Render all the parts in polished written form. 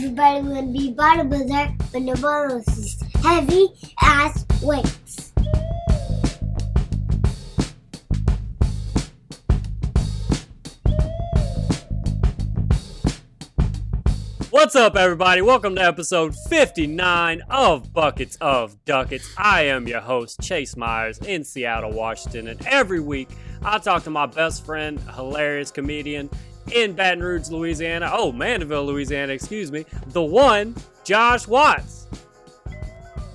Everybody wanna be bodybuilder, but no one wants these heavy ass weights. What's up, everybody? Welcome to episode 59 of Buckets of Duckets. I am your host, Chase Myers, in Seattle, Washington, and every week I talk to my best friend, hilarious comedian in Baton Rouge, Louisiana. Oh, Mandeville, Louisiana, excuse me. The one, Josh Watts.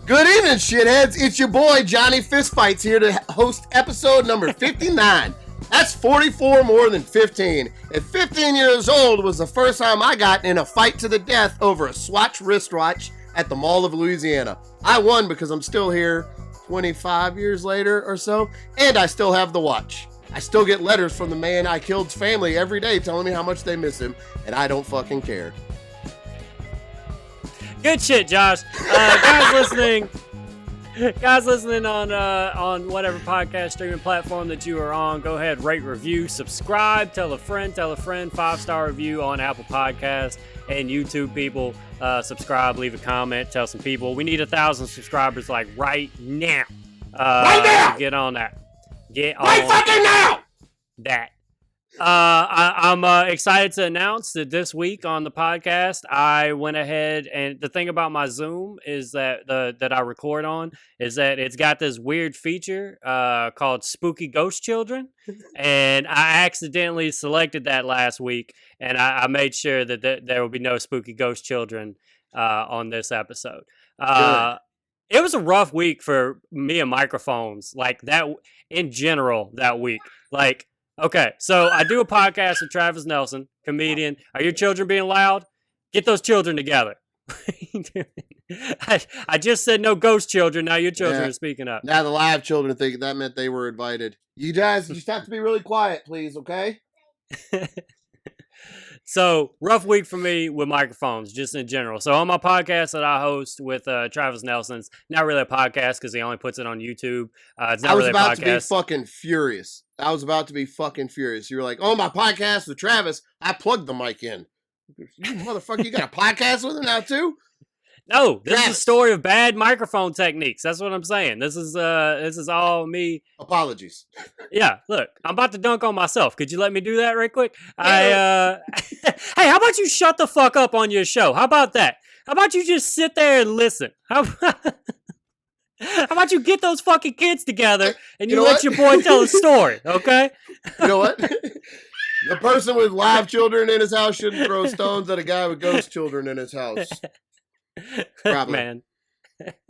Good evening, shitheads. It's your boy, Johnny Fistfights, here to host episode number 59. That's 44 more than 15. At 15 years old was the first time I got in a fight to the death over a Swatch wristwatch at the Mall of Louisiana. I won because I'm still here 25 years later or so, and I still have the watch. I still get letters from the man I killed's family every day telling me how much they miss him, and I don't fucking care. Good shit, Josh. Guys listening on whatever podcast streaming platform that you are on, go ahead, rate, review, subscribe, tell a friend, 5-star review on Apple Podcasts and YouTube. People, subscribe, leave a comment, tell some people. We need 1,000 subscribers like right now. Right now! Get on that. Get on Right fucking now! that. I'm excited to announce that this week on the podcast, I went ahead, and the thing about my Zoom is that that I record on is that it's got this weird feature called Spooky Ghost Children, and I accidentally selected that last week, and I made sure that there will be no Spooky Ghost Children on this episode. It was a rough week for me and microphones, like that in general that week. Like, okay, so I do a podcast with Travis Nelson, comedian. Are your children being loud? Get those children together. I just said no ghost children. Now your children are speaking up. Now the live children think that meant they were invited. You guys just have to be really quiet, please, okay? So, rough week for me with microphones, just in general. So, on my podcast that I host with Travis Nelson, it's not really a podcast because he only puts it on YouTube. It's not really a podcast. I was about to be fucking furious. You were like, oh, my podcast with Travis, I plugged the mic in. You motherfucker, you got a podcast with him now, too? No, this is a story of bad microphone techniques. That's what I'm saying. This is all me. Apologies. Yeah, look, I'm about to dunk on myself. Could you let me do that right quick? Hey, how about you shut the fuck up on your show? How about that? How about you just sit there and listen? How about you get those fucking kids together and you let your boy tell a story, okay? You know what? The person with live children in his house shouldn't throw stones at a guy with ghost children in his house. Probably. Man.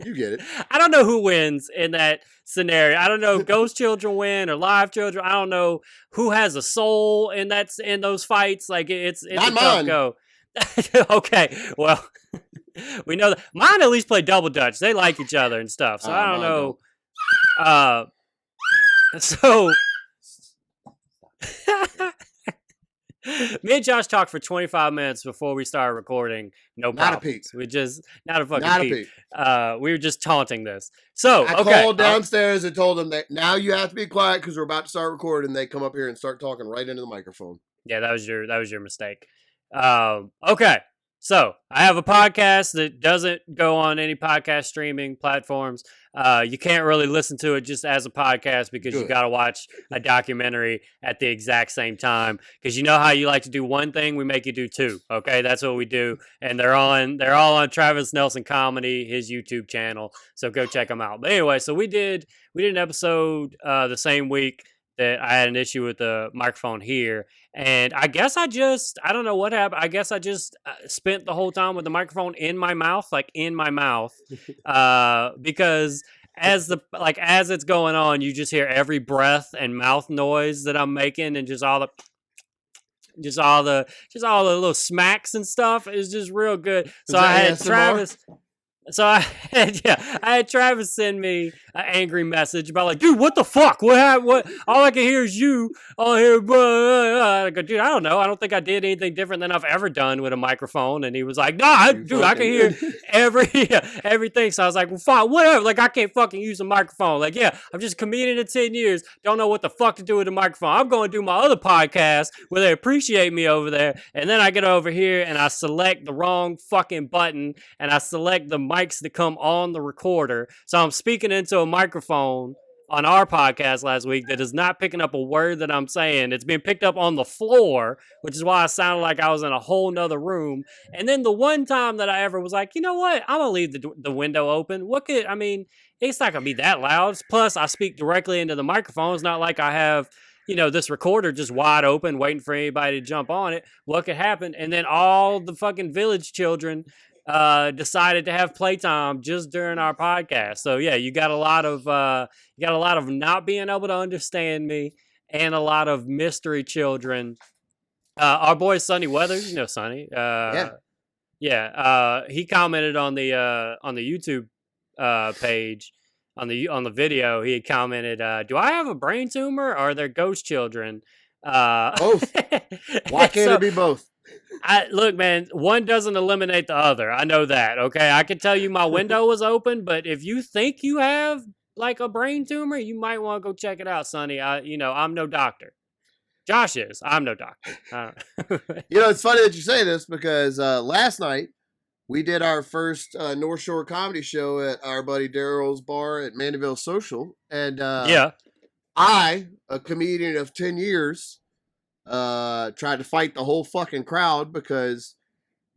You get it. I don't know who wins in that scenario. I don't know if ghost children win or live children. I don't know who has a soul in those fights. Like it's not a tough mine. Go. Okay, well, we know that mine at least play double dutch. They like each other and stuff. So I don't know. So me and Josh talked for 25 minutes before we started recording. No problem. Not a peep. We just not a fucking not peep. A peep. We were just taunting this. So I called downstairs and told them that now you have to be quiet because we're about to start recording. They come up here and start talking right into the microphone. Yeah, that was your mistake. Okay. So I have a podcast that doesn't go on any podcast streaming platforms. You can't really listen to it just as a podcast because you got to watch a documentary at the exact same time. Because you know how you like to do one thing, we make you do two. Okay, that's what we do, and they're all on Travis Nelson Comedy, his YouTube channel. So go check them out. But anyway, so we did an episode the same week that I had an issue with the microphone here. And I guess I don't know what happened. I guess I just spent the whole time with the microphone in my mouth, because as it's going on, you just hear every breath and mouth noise that I'm making, and just all the little smacks and stuff is just real good. So I had Travis. So I had Travis send me an angry message about like, dude, what the fuck? What? All I can hear is you on here. I go, dude, I don't know. I don't think I did anything different than I've ever done with a microphone. And he was like, nah, dude, I can hear everything. So I was like, well, fine, whatever. Like, I can't fucking use a microphone. Like, yeah, I'm just a comedian in 10 years. Don't know what the fuck to do with a microphone. I'm going to do my other podcast where they appreciate me over there. And then I get over here and I select the wrong fucking button and I select the mics that come on the recorder. So I'm speaking into a microphone on our podcast last week that is not picking up a word that I'm saying. It's being picked up on the floor, which is why I sounded like I was in a whole nother room. And then the one time that I ever was like, you know what? I'm going to leave the window open. It's not going to be that loud. Plus, I speak directly into the microphone. It's not like I have, this recorder just wide open, waiting for anybody to jump on it. What could happen? And then all the fucking village children decided to have playtime just during our podcast. So yeah, you got a lot of not being able to understand me and a lot of mystery children. Our boy Sonny Weathers, Sonny. He commented on the YouTube page on the video. He had commented, "Do I have a brain tumor or are there ghost children?" Both. Why can't it be both? Look, man, one doesn't eliminate the other. I know that, okay? I can tell you my window was open, but if you think you have, like, a brain tumor, you might want to go check it out, Sonny. I'm no doctor. Josh is. I'm no doctor. It's funny that you say this because last night we did our first Northshore Comedy show at our buddy Daryl's bar at Mandeville Social. And I, a comedian of 10 years... tried to fight the whole fucking crowd because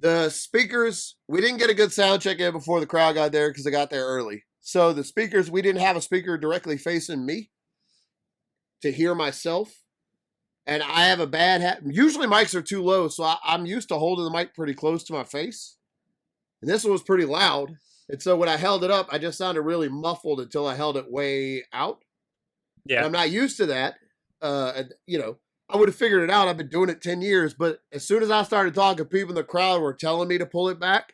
the speakers, we didn't get a good sound check in before the crowd got there because they got there early. So the speakers, we didn't have a speaker directly facing me to hear myself. And I have a bad usually mics are too low, so I'm used to holding the mic pretty close to my face. And this one was pretty loud. And so when I held it up, I just sounded really muffled until I held it way out. Yeah. And I'm not used to that. I would have figured it out. I've been doing it 10 years. But as soon as I started talking, people in the crowd were telling me to pull it back.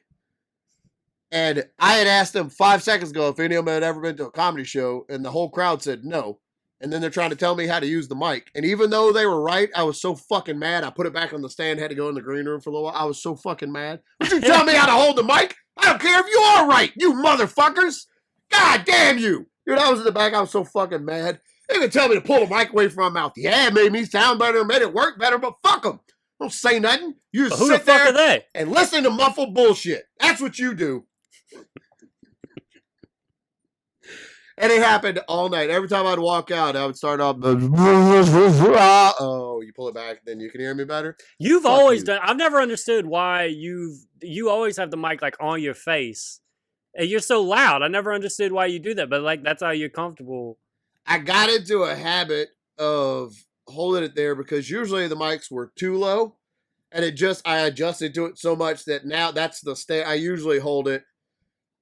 And I had asked them 5 seconds ago if any of them had ever been to a comedy show. And the whole crowd said no. And then they're trying to tell me how to use the mic. And even though they were right, I was so fucking mad. I put it back on the stand, had to go in the green room for a little while. I was so fucking mad. Would you tell me how to hold the mic? I don't care if you are right, you motherfuckers. God damn you. Dude, I was in the back. I was so fucking mad. They didn't tell me to pull the mic away from my mouth. Yeah, it made me sound better, made it work better, but fuck them. Don't say nothing. You just sit there and listen to muffled bullshit. That's what you do. And it happened all night. Every time I'd walk out, I would start off, oh, you pull it back, then you can hear me better. You've always done, I've never understood why you always have the mic like on your face. And you're so loud. I never understood why you do that, but like that's how you're comfortable. I got into a habit of holding it there because usually the mics were too low, and I adjusted to it so much that now that's the state. I usually hold it.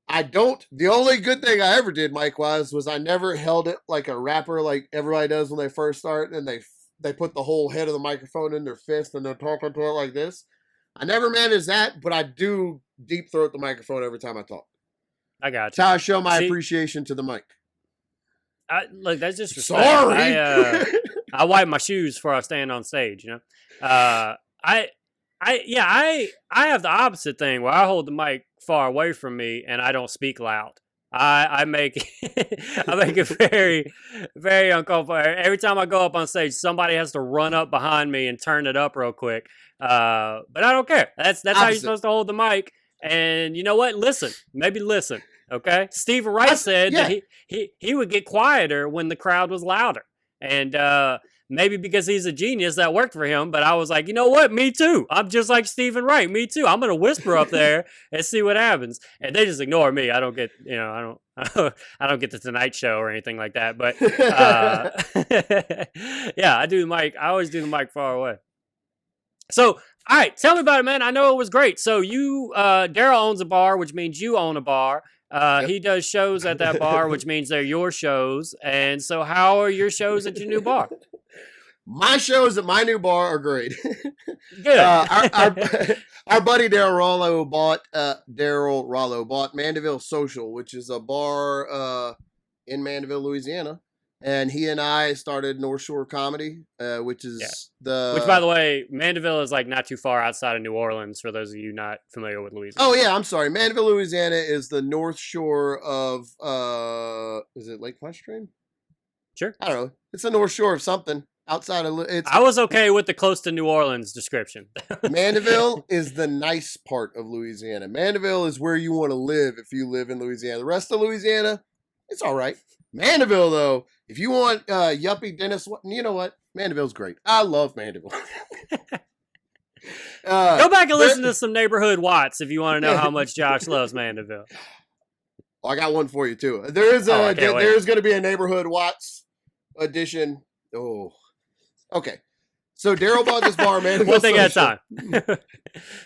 The only good thing I ever did mic-wise was I never held it like a rapper like everybody does when they first start, and they put the whole head of the microphone in their fist and they're talking to it like this. I never managed that, but I do deep throat the microphone every time I talk. I got you. That's how I show my appreciation to the mic. Look, that's just respect. Sorry. I wipe my shoes before I stand on stage. I have the opposite thing where I hold the mic far away from me and I don't speak loud. I make it very, very uncomfortable. Every time I go up on stage, somebody has to run up behind me and turn it up real quick. But I don't care. That's how you're supposed to hold the mic. And you know what? Maybe listen. Okay, Stephen Wright said that he would get quieter when the crowd was louder, and maybe because he's a genius that worked for him. But I was like, you know what? Me too. I'm just like Stephen Wright. Me too. I'm gonna whisper up there and see what happens. And they just ignore me. I don't get I don't get the Tonight Show or anything like that. But yeah, I do the mic. I always do the mic far away. So, all right, tell me about it, man. I know it was great. So you, Daryl owns a bar, which means you own a bar. Yep. He does shows at that bar, which means they're your shows. And so how are your shows at your new bar? My shows at my new bar are great. Good. Our buddy Daryl Rollo bought Mandeville Social, which is a bar in Mandeville, Louisiana. And he and I started Northshore Comedy, which is Which, by the way, Mandeville is like not too far outside of New Orleans. For those of you not familiar with Louisiana. Oh yeah, I'm sorry. Mandeville, Louisiana is the north shore of is it Lake Pontchartrain? Sure. I don't know. It's the north shore of something outside of it's. I was okay with the close to New Orleans description. Mandeville is the nice part of Louisiana. Mandeville is where you want to live if you live in Louisiana. The rest of Louisiana, it's all right. Mandeville, though, if you want yuppie dentist, you know what? Mandeville's great. I love Mandeville. Go back and listen to some Neighborhood Watts if you want to know how much Josh loves Mandeville. I got one for you, too. There's going to be a Neighborhood Watts edition. Oh, okay. So Daryl bought this bar, Mandeville. One thing at a time.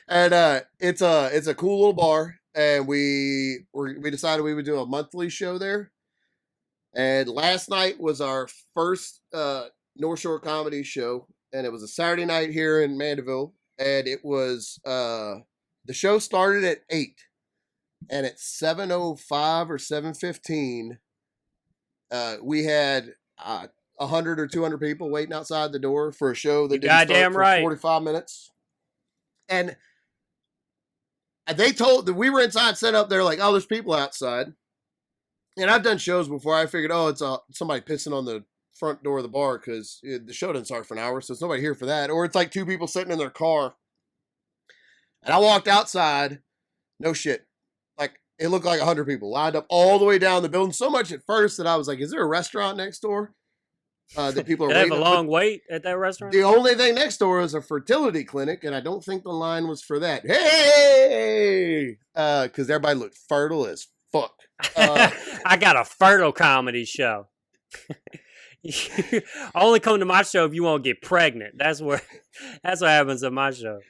And it's a cool little bar, and we decided we would do a monthly show there. And last night was our first Northshore Comedy show, and it was a Saturday night here in Mandeville. And it was the show started at 8, and at 7:05 or 7:15, we had 100 or 200 people waiting outside the door for a show that didn't start for 45 minutes. And they told that we were inside, set up there like, oh, there's people outside. And I've done shows before. I figured, oh, it's somebody pissing on the front door of the bar because the show didn't start for an hour, so there's nobody here for that. Or it's like 2 people sitting in their car. And I walked outside. No shit. Like, it looked like 100 people lined up all the way down the building. So much at first that I was like, is there a restaurant next door? That people are waiting. They have a long but wait at that restaurant? The only thing next door is a fertility clinic, and I don't think the line was for that. Hey! Because everybody looked fertile as fuck. I got a fertile comedy show. Only come to my show if you want to get pregnant. That's what happens at my show.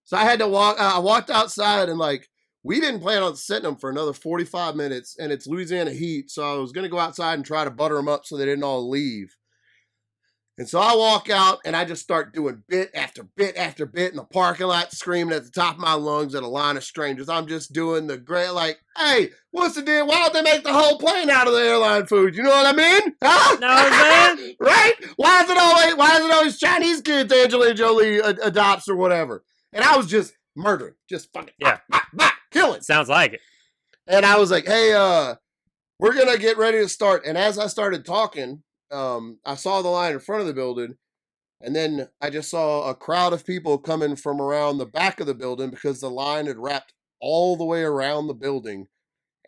So I had to walk. I walked outside, and like we didn't plan on sitting them for another 45 minutes, and it's Louisiana heat, so I was gonna go outside and try to butter them up so they didn't all leave. And so I walk out, and I just start doing bit after bit after bit in the parking lot, screaming at the top of my lungs at a line of strangers. I'm just doing the great, like, hey, what's the deal? Why don't they make the whole plane out of the airline food? You know what I mean? Huh? Know what I'm saying? Right? Why is it always Chinese kids Angelina Jolie adopts or whatever? And I was just murdering, just fucking, killing. Sounds like it. And I was like, hey, we're going to get ready to start. And as I started talking, I saw the line in front of the building, and then I just saw a crowd of people coming from around the back of the building because the line had wrapped all the way around the building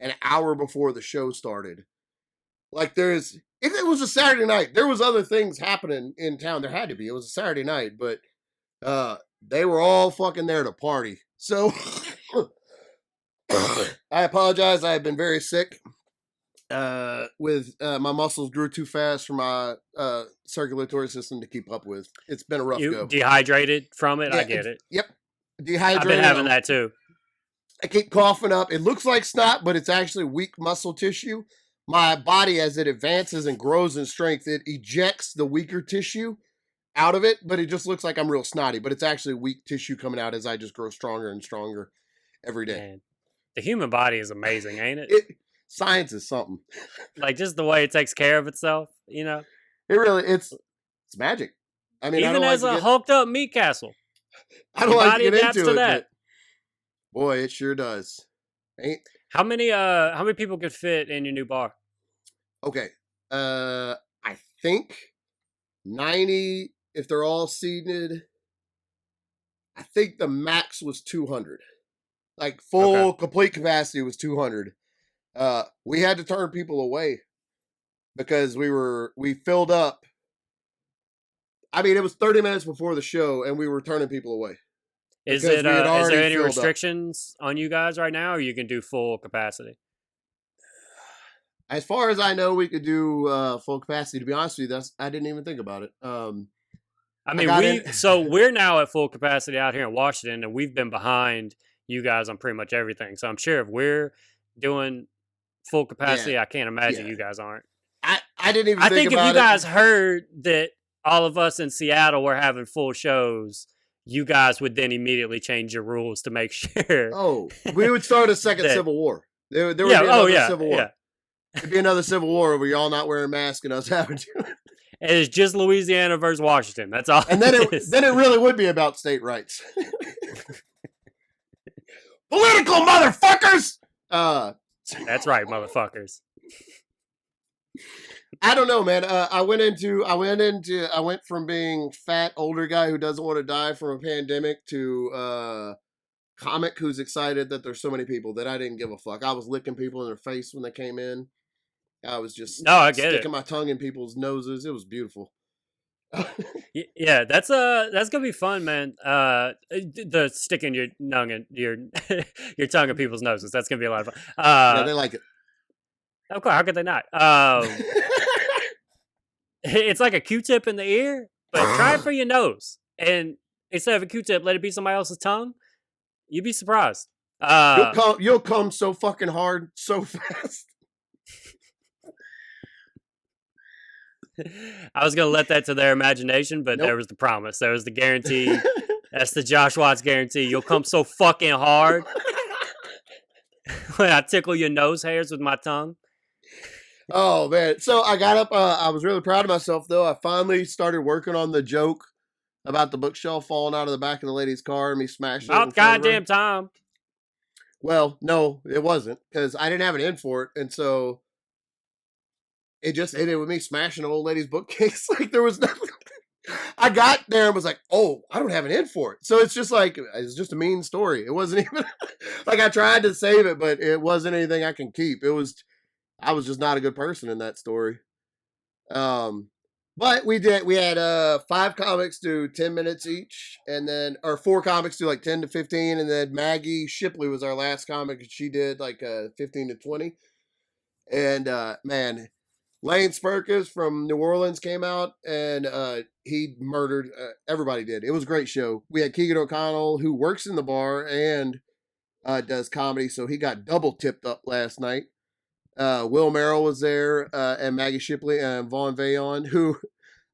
an hour before the show started. Like if it was a Saturday night, there was other things happening in town. There had to be. It was a Saturday night, but they were all fucking there to party. So I apologize. I have been very sick. My muscles grew too fast for my circulatory system to keep up with. It's been a rough go. Dehydrated from it? Yeah, I get it. Yep. Dehydrated. I've been having that too. I keep coughing up. It looks like snot, but it's actually weak muscle tissue. My body, as it advances and grows in strength, it ejects the weaker tissue out of it, but it just looks like I'm real snotty, but it's actually weak tissue coming out as I just grow stronger and stronger every day. Man, the human body is amazing, ain't it? Science is something. Like just the way it takes care of itself, you know? It's magic. I mean, even as a hulked up meat castle. I don't like to get into it, that. But boy, it sure does. How many people could fit in your new bar? Okay. I think 90 if they're all seated. I think the max was 200. Like full complete capacity was 200. We had to turn people away because we filled up. I mean, it was 30 minutes before the show, and we were turning people away. Is there any restrictions on you guys right now, or you can do full capacity? As far as I know, we could do full capacity. To be honest with you, I didn't even think about it. I mean, we're now at full capacity out here in Washington, and we've been behind you guys on pretty much everything. So I'm sure if we're doing full capacity, I can't imagine you guys aren't. I didn't even. I think if you guys heard that all of us in Seattle were having full shows, you guys would then immediately change your rules to make sure. Oh, we would start a second that- civil war. There would yeah, be oh another yeah, civil war. yeah. It'd be another civil war where y'all not wearing masks and us having to. And it's just Louisiana versus Washington. That's all. And then it it is. then it really would be about state rights. Political motherfuckers. That's right, motherfuckers. I don't know, man. I went from being fat older guy who doesn't want to die from a pandemic to comic who's excited that there's so many people that I didn't give a fuck. I was licking people in their face when they came in. I was just I get sticking it. my tongue in people's noses. It was beautiful. Yeah, that's gonna be fun, man. The sticking your tongue in your tongue in people's noses. That's gonna be a lot of fun. Yeah, they like it. Of course, how could they not? It's like a Q-tip in the ear, but try it for your nose. And instead of a Q-tip, let it be somebody else's tongue. You'd be surprised. You'll come so fucking hard, so fast. I was gonna let that to their imagination, but Nope. there was the promise. There was the guarantee. That's the Josh Watts guarantee. You'll come so fucking hard when I tickle your nose hairs with my tongue. Oh man! So I got up. I was really proud of myself, though. I finally started working on the joke about the bookshelf falling out of the back of the lady's car and me smashing it. in About front of her. goddamn time. Well, no, it wasn't because I didn't have an in for it, and so it just ended with me smashing an old lady's bookcase. Like there was nothing. I got there and was like, "Oh, I don't have an in for it." So it's just like it's just a mean story. It wasn't even like I tried to save it, but it wasn't anything I can keep. I was just not a good person in that story. But we had 5 comics do 10 minutes each, and then or 4 comics do like 10 to 15, and then Maggie Shipley was our last comic, and she did like 15 to 20. And man, Lane Spurkis from New Orleans came out, and he murdered everybody. Did it was a great show. We had Keegan O'Connell, who works in the bar and does comedy, so he got double tipped up last night. Will Merrill was there, and Maggie Shipley and Vaughn Vayon, who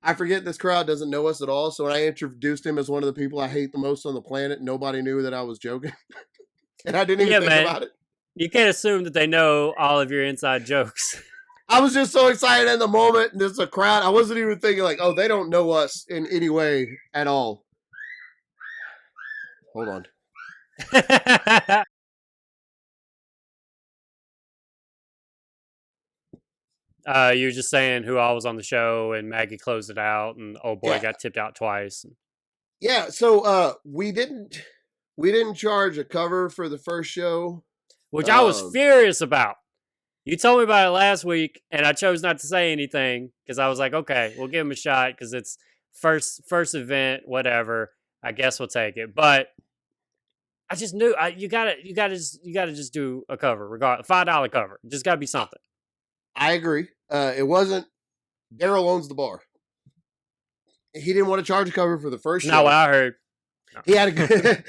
I forget this crowd doesn't know us at all. So when I introduced him as one of the people I hate the most on the planet, nobody knew that I was joking. And I didn't even think about it. You can't assume that they know all of your inside jokes. I was just so excited in the moment. And there's a crowd. I wasn't even thinking like, oh, they don't know us in any way at all. Hold on. You were just saying who all was on the show, and Maggie closed it out, and old boy got tipped out twice. Yeah, so we didn't charge a cover for the first show, which I was furious about. You told me about it last week, and I chose not to say anything because I was like, okay, we'll give him a shot because it's first event, whatever. I guess we'll take it, but I just knew you gotta just do a cover, regardless, $5 cover. Just gotta be something. I agree. It wasn't. Daryl owns the bar. He didn't want to charge a cover for the first show. Not what I heard. No. He had a good.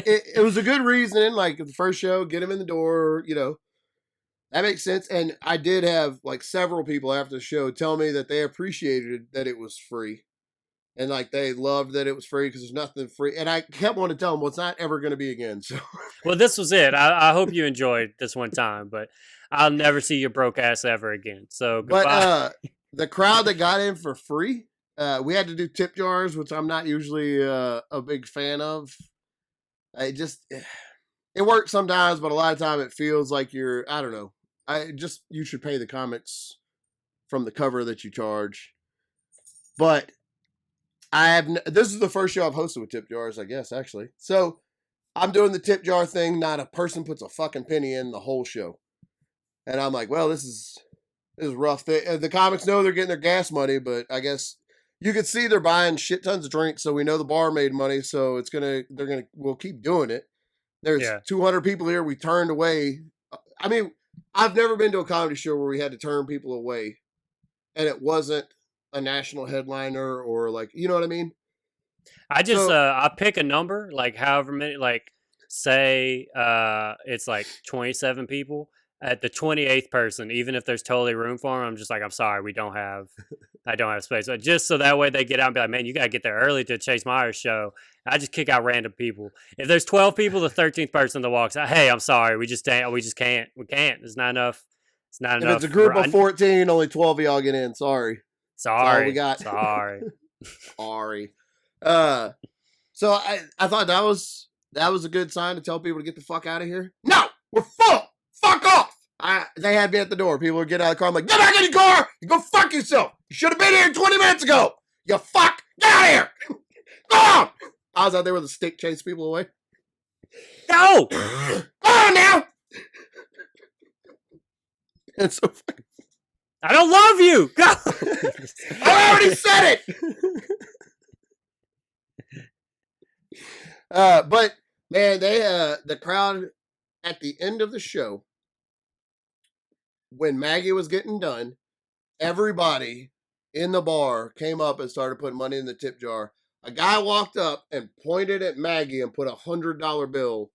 It was a good reason. Like the first show, get him in the door. You know, that makes sense. And I did have like several people after the show tell me that they appreciated that it was free, and like they loved that it was free because there's nothing free. And I kept wanting to tell them, well, it's not ever going to be again. So, well, this was it. I hope you enjoyed this one time, but I'll never see your broke ass ever again. So goodbye. But the crowd that got in for free, we had to do tip jars, which I'm not usually a big fan of. It works sometimes, but a lot of time it feels like I don't know. You should pay the comics from the cover that you charge. But this is the first show I've hosted with tip jars, I guess, actually. So I'm doing the tip jar thing. Not a person puts a fucking penny in the whole show. And I'm like, well, this is rough. The comics know they're getting their gas money, but I guess you could see they're buying shit tons of drinks, so we know the bar made money, so we'll keep doing it. There's 200 people here we turned away. I mean, I've never been to a comedy show where we had to turn people away, and it wasn't a national headliner or like, you know what I mean? I pick a number, like however many, like say it's like 27 people. at the 28th person, even if there's totally room for them, I'm just like, I'm sorry, I don't have space. So just so that way they get out and be like, man, you got to get there early to Chase Meyer's show. I just kick out random people. If there's 12 people, the 13th person that walks out, hey, I'm sorry, we just can't. We can't. It's not enough. It's not enough. If it's a group of 14, only 12 of y'all get in. Sorry. Sorry. That's all we got. Sorry. Sorry. So I thought that was a good sign to tell people to get the fuck out of here. No, we're full. Fuck off. They had me at the door. People would get out of the car. I'm like, get back in your car. You go fuck yourself. You should have been here 20 minutes ago. You fuck. Get out of here. Go on. I was out there with a stick chasing people away. Go. Go on now. It's so fucking... I don't love you. Go. I already said it. But man, they the crowd at the end of the show, when Maggie was getting done, everybody in the bar came up and started putting money in the tip jar. A guy walked up and pointed at Maggie and put $100 bill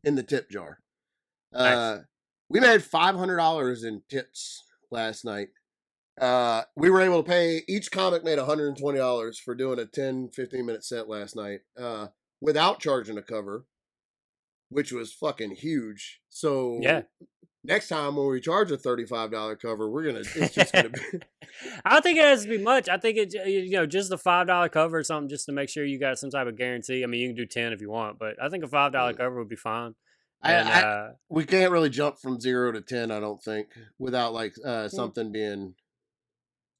in the tip jar. Nice. We made $500 in tips last night. We were able to pay, each comic made $120 for doing a 10-15 minute set last night, without charging a cover, which was fucking huge. So yeah, next time when we charge a $35 cover, it's just gonna be. I don't think it has to be much. I think it, just the $5 cover or something, just to make sure you got some type of guarantee. I mean, you can do 10 if you want, but I think a $5 cover would be fine. And, we can't really jump from 0 to 10, I don't think, without like something being.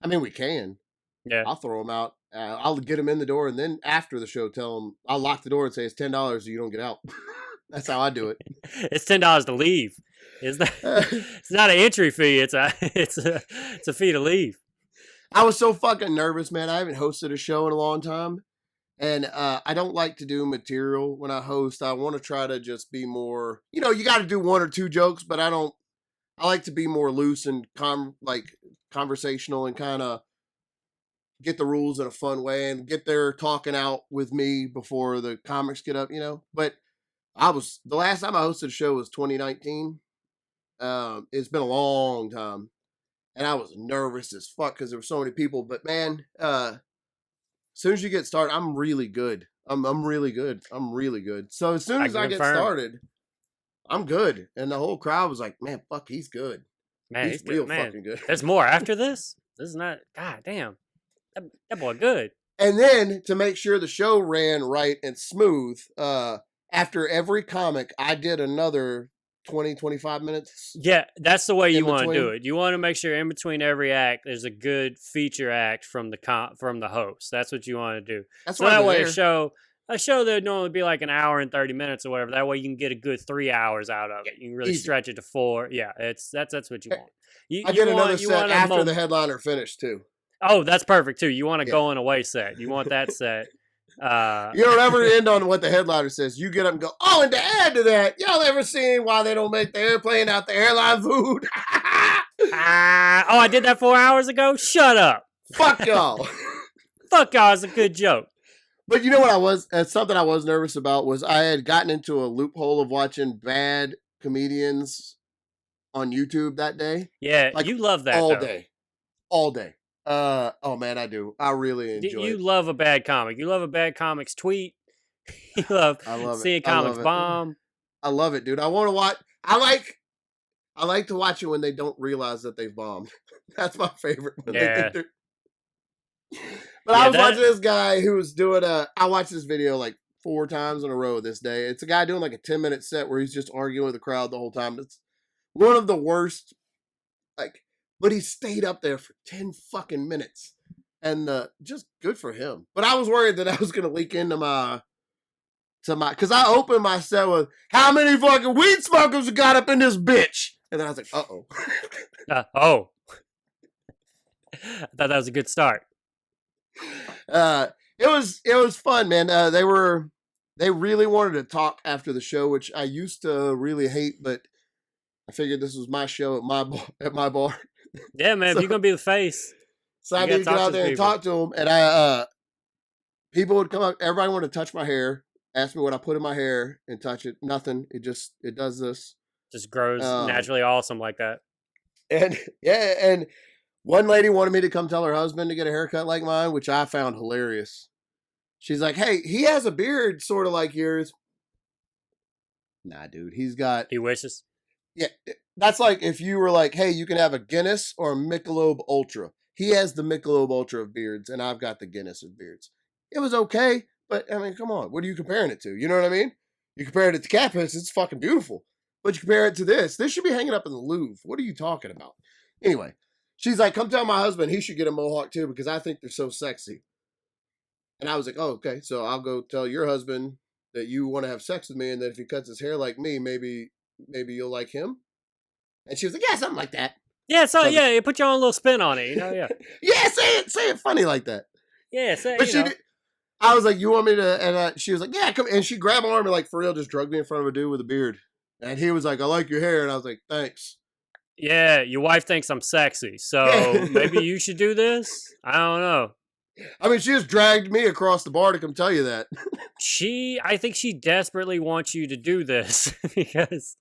I mean, we can. Yeah, I'll throw them out. I'll get them in the door, and then after the show, tell them I'll lock the door and say it's $10 so you don't get out. That's how I do it. It's $10 to leave. It's not an entry fee. It's a fee to leave. I was so fucking nervous, man. I haven't hosted a show in a long time, and I don't like to do material when I host. I want to try to just be more. You got to do 1 or 2 jokes, but I like to be more loose and conversational and kind of get the rules in a fun way and get there talking out with me before the comics get up, But the last time I hosted a show was 2019. It's been a long time, and I was nervous as fuck because there were so many people. But man, as soon as you get started, I'm really good. I'm really good. I'm really good. So as soon as I get started, I'm good. And the whole crowd was like, "Man, fuck, he's good. Man, he's real fucking good." There's more after this. This is not. God damn, that boy good. And then to make sure the show ran right and smooth, after every comic, I did another 20, 25 minutes. Yeah, that's the way you want to do it. You want to make sure in between every act, there's a good feature act from the host. That's what you want to do. That's so that way a show that would normally be like an hour and 30 minutes or whatever. That way you can get a good 3 hours out of it. You can really stretch it to 4. Yeah, that's what you want. I get another set after the headliner finished too. Oh, that's perfect too. You want a going away set. You want that set. You don't ever end on what the headliner says. You get up and go, oh, and to add to that, y'all ever seen why they don't make the airplane out the airline food? I did that 4 hours ago? Shut up. Fuck y'all. Fuck y'all is a good joke. But you know what something I was nervous about was I had gotten into a loophole of watching bad comedians on YouTube that day. Yeah, you love that all day. Oh man, I do. I really enjoy it. You love a bad comic. You love a bad comic's tweet. You love seeing comics bomb. I love it, dude. I want to watch. I like to watch it when they don't realize that they've bombed. That's my favorite. But I was watching this guy who was doing I watched this video like 4 times in a row this day. It's a guy doing like a 10-minute set where he's just arguing with the crowd the whole time. It's one of the worst, but he stayed up there for 10 fucking minutes. And just good for him. But I was worried that I was going to leak into because I opened my set with, how many fucking weed smokers got up in this bitch? And then I was like, uh-oh. I thought that was a good start. It was fun, man. They really wanted to talk after the show, which I used to really hate, but I figured this was my show at my bar. Yeah, man, if you're gonna be the face, so I need to get out there and talk to them. And people would come up. Everybody wanted to touch my hair, ask me what I put in my hair, and touch it. Nothing. It does this. Just grows naturally awesome like that. And yeah, and one lady wanted me to come tell her husband to get a haircut like mine, which I found hilarious. She's like, "Hey, he has a beard sort of like yours." Nah, dude, He wishes. Yeah, that's like if you were like, "Hey, you can have a Guinness or a Michelob Ultra." He has the Michelob Ultra of beards, and I've got the Guinness of beards. It was okay, but I mean, come on, what are you comparing it to? You know what I mean? You compare it to catfish, it's fucking beautiful. But you compare it to this should be hanging up in the Louvre. What are you talking about? Anyway, she's like, "Come tell my husband he should get a mohawk too because I think they're so sexy." And I was like, "Oh, okay, so I'll go tell your husband that you want to have sex with me, and that if he cuts his hair like me, maybe you'll like him." And she was like, "Yeah, something like that." Yeah, so yeah, you put your own little spin on it, you know, yeah. Yeah, say it funny like that. Yeah, say But she did, I was like, "You want me to?" And she was like, "Yeah, come." And she grabbed my arm and like for real just drugged me in front of a dude with a beard. And he was like, "I like your hair," and I was like, "Thanks." Yeah, your wife thinks I'm sexy, so Yeah. maybe you should do this. I don't know. I mean, she just dragged me across the bar to come tell you that. I think she desperately wants you to do this because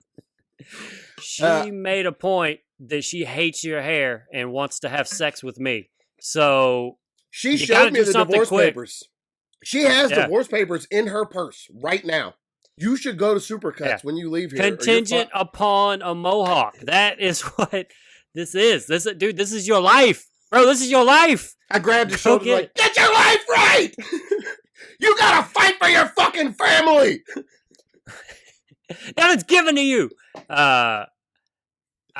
she made a point that she hates your hair and wants to have sex with me. So she showed me the divorce papers. She has divorce papers in her purse right now. You should go to Supercuts when you leave here. Contingent upon a mohawk. That is what this is. Dude, this is your life. Bro, this is your life. I grabbed his shoulder like, "Get your life right! You gotta fight for your fucking family!" That is given to you. I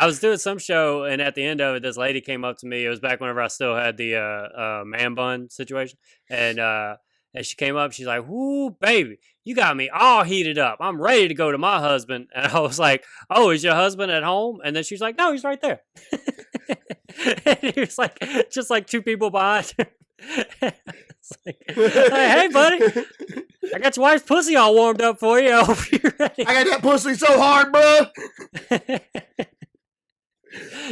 was doing some show, and at the end of it, this lady came up to me. It was back whenever I still had the man bun situation. And she came up, she's like, "Whoo, baby, you got me all heated up. I'm ready to go to my husband." And I was like, "Oh, is your husband at home?" And then she's like, "No, he's right there." And he was like, just like two people behind her. It's like, "Hey, buddy, I got your wife's pussy all warmed up for you. I hope you're ready." I got that pussy so hard, bro.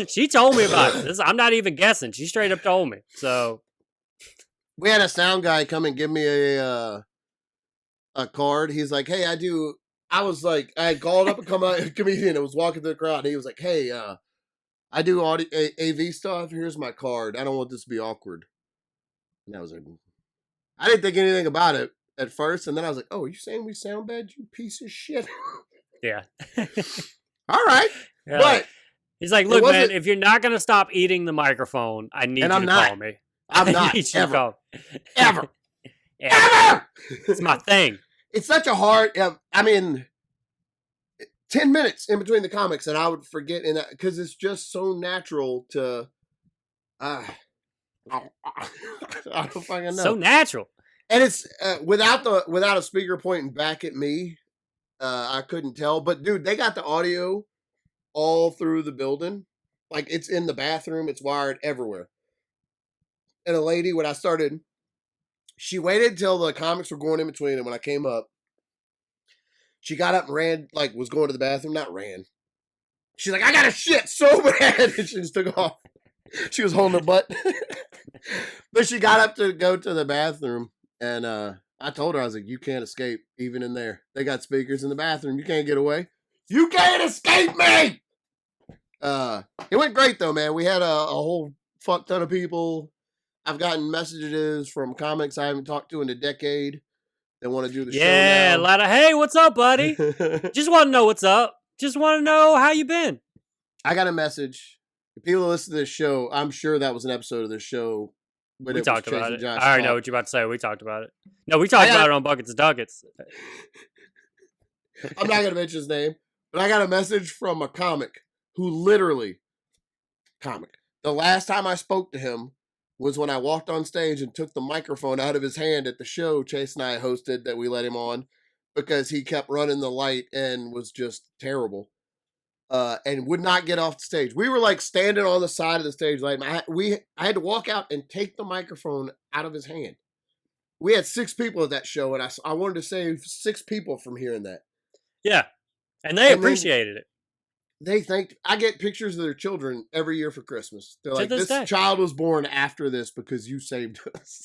She told me about it. I'm not even guessing. She straight up told me. So we had a sound guy come and give me a card. He's like, "Hey, I was like, I had called up a comedian that was walking through the crowd. And he was like, "Hey, I do audio AV stuff. Here's my card. I don't want this to be awkward." And I was like, I didn't think anything about it at first. And then I was like, "Oh, are you saying we sound bad, you piece of shit?" Yeah. All right. Yeah. But he's like, "Look, man, if you're not going to stop eating the microphone, I need you to call me. I'm not. Ever. Ever. Ever. It's my thing." It's such a hard, I mean, 10 minutes in between the comics and I would forget because it's just so natural to, I don't fucking know. So natural. And it's without a speaker pointing back at me, I couldn't tell. But dude, they got the audio all through the building. Like it's in the bathroom. It's wired everywhere. And a lady, when I started, she waited till the comics were going in between. And when I came up, she got up and ran, like was going to the bathroom. Not ran. She's like, "I got to shit so bad." And she just took off. She was holding her butt. But she got up to go to the bathroom. And I told her, I was like, "You can't escape even in there. They got speakers in the bathroom. You can't get away. You can't escape me." It went great though, man. We had a whole fuck ton of people. I've gotten messages from comics I haven't talked to in a decade that want to do the show now. Yeah, a lot of, "Hey, what's up, buddy? Just want to know what's up. Just want to know how you been." I got a message. If people listen to this show, I'm sure that was an episode of this show. We talked about it. I already know what you're about to say. We talked about it. No, we talked about it on Buckets of Duckets. I'm not going to mention his name, but I got a message from a comic who literally, the last time I spoke to him was when I walked on stage and took the microphone out of his hand at the show Chase and I hosted that we let him on because he kept running the light and was just terrible. And would not get off the stage. We were like standing on the side of the stage. Like I had to walk out and take the microphone out of his hand. We had 6 people at that show, and I wanted to save 6 people from hearing that. Yeah, and they appreciated it. They thanked. I get pictures of their children every year for Christmas. They're like, "This child was born after this because you saved us."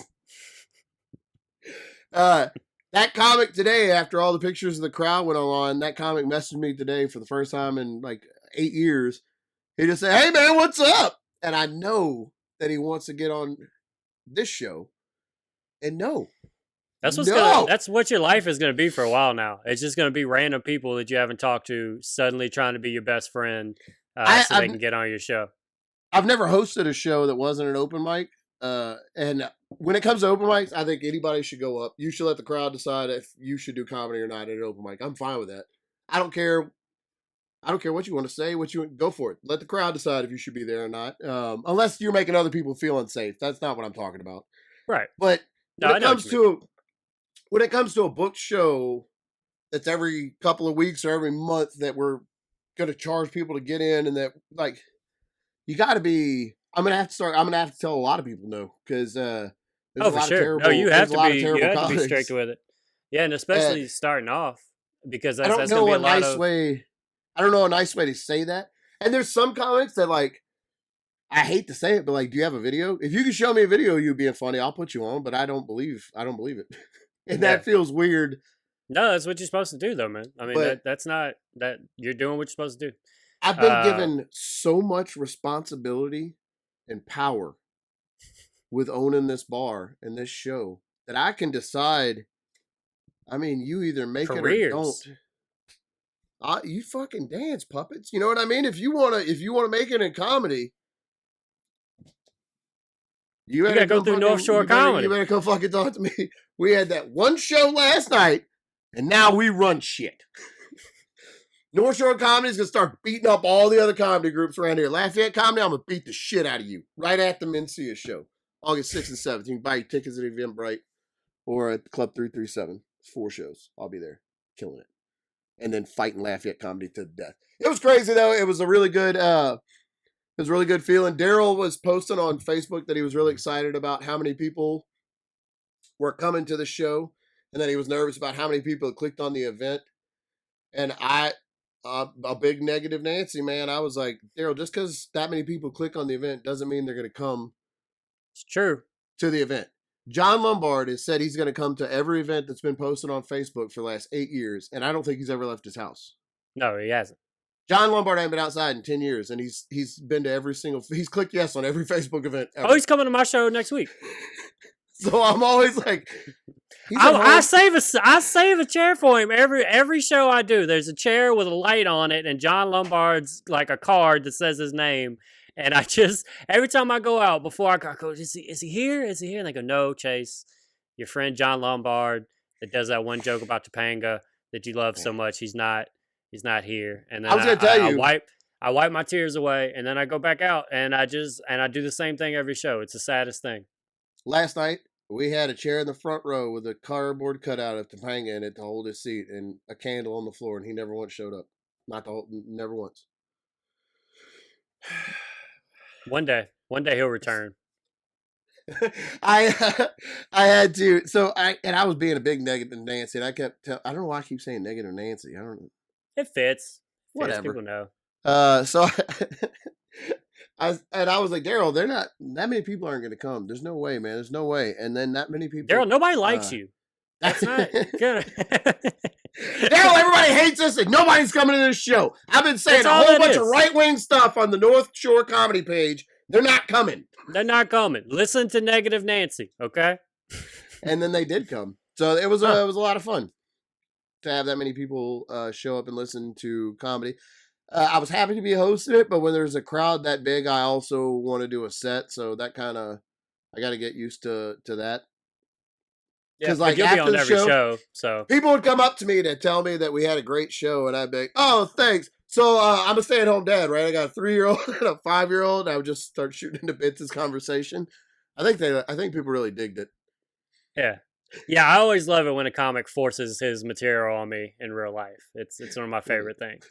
That comic today, after all the pictures of the crowd went online, that comic messaged me today for the first time in like 8 years. He just said, "Hey man, what's up?" And I know that he wants to get on this show. And That's what your life is gonna be for a while now. It's just gonna be random people that you haven't talked to suddenly trying to be your best friend so they can get on your show. I've never hosted a show that wasn't an open mic. And when it comes to open mics, I think anybody should go up. You should let the crowd decide if you should do comedy or not at an open mic. I'm fine with that. I don't care what you want to say, go for it. Let the crowd decide if you should be there or not. Unless you're making other people feel unsafe. That's not what I'm talking about. Right. But when it comes to a booked show that's every couple of weeks or every month that we're going to charge people to get in, and that like you got to be. I'm gonna have to tell a lot of people no, because there's a lot of terrible. No, you have to be comics. strict with it. Yeah, and especially starting off, because that's I don't know a nice way to say that. And there's some comics that like, I hate to say it, but like, do you have a video? If you can show me a video of you being funny, I'll put you on. But I don't believe it, and that feels weird. No, that's what you're supposed to do, though, man. I mean, that's not that you're doing what you're supposed to do. I've been given so much responsibility and power with owning this bar and this show that I can decide. I mean, you either make it or don't. You fucking dance, puppets. You know what I mean? If you wanna make it in comedy, you gotta go through Northshore Comedy. You better come fucking talk to me. We had that one show last night, and now we run shit. Northshore Comedy is going to start beating up all the other comedy groups around here. Lafayette Comedy, I'm going to beat the shit out of you right at the Mencia show. August 6th and 7th. You can buy your tickets at Eventbrite or at Club 337. It's 4 shows. I'll be there killing it. And then fighting Lafayette Comedy to the death. It was crazy, though. It was a really good feeling. Daryl was posting on Facebook that he was really excited about how many people were coming to the show, and that he was nervous about how many people had clicked on the event. And a big negative Nancy, man. I was like, Daryl, just because that many people click on the event doesn't mean they're going to come. It's true. To the event. John Lombard has said he's going to come to every event that's been posted on Facebook for the last 8 years, and I don't think he's ever left his house. No, he hasn't. John Lombard hasn't been outside in 10 years, and he's been to he's clicked yes on every Facebook event ever. Oh, he's coming to my show next week. So I'm always like, I save a chair for him every show I do. There's a chair with a light on it, and John Lombard's like a card that says his name. And I just every time I go out before I go, is he here? Is he here? And they go, no, Chase, your friend John Lombard that does that one joke about Topanga that you love so much. He's not here. And then I was gonna tell you, I wipe my tears away, and then I go back out and I do the same thing every show. It's the saddest thing. Last night, we had a chair in the front row with a cardboard cutout of Topanga in it to hold his seat and a candle on the floor, and he never once showed up. Never once. One day he'll return. I had to. So I was being a big negative Nancy, and I kept I don't know why I keep saying negative Nancy. I don't know. It fits. Whatever. People know. So I was like, Daryl, they're not that many people aren't going to come. There's no way, man. There's no way. And then that many people. Daryl, nobody likes you. That's not good. Daryl, everybody hates us, and nobody's coming to this show. I've been saying a whole bunch of right-wing stuff on the Northshore Comedy page. They're not coming. They're not coming. Listen to Negative Nancy, okay? And then they did come. So it was a lot of fun to have that many people show up and listen to comedy. I was happy to be hosting it, but when there's a crowd that big, I also want to do a set. So that kind of, I got to get used to that. Because like you'll be on every show, so people would come up to me to tell me that we had a great show, and I'd be like, "Oh, thanks." So I'm a stay-at-home dad, right? I got a 3-year-old and a 5-year-old. I would just start shooting into bits as conversation. I think people really digged it. Yeah. I always love it when a comic forces his material on me in real life. It's one of my favorite things.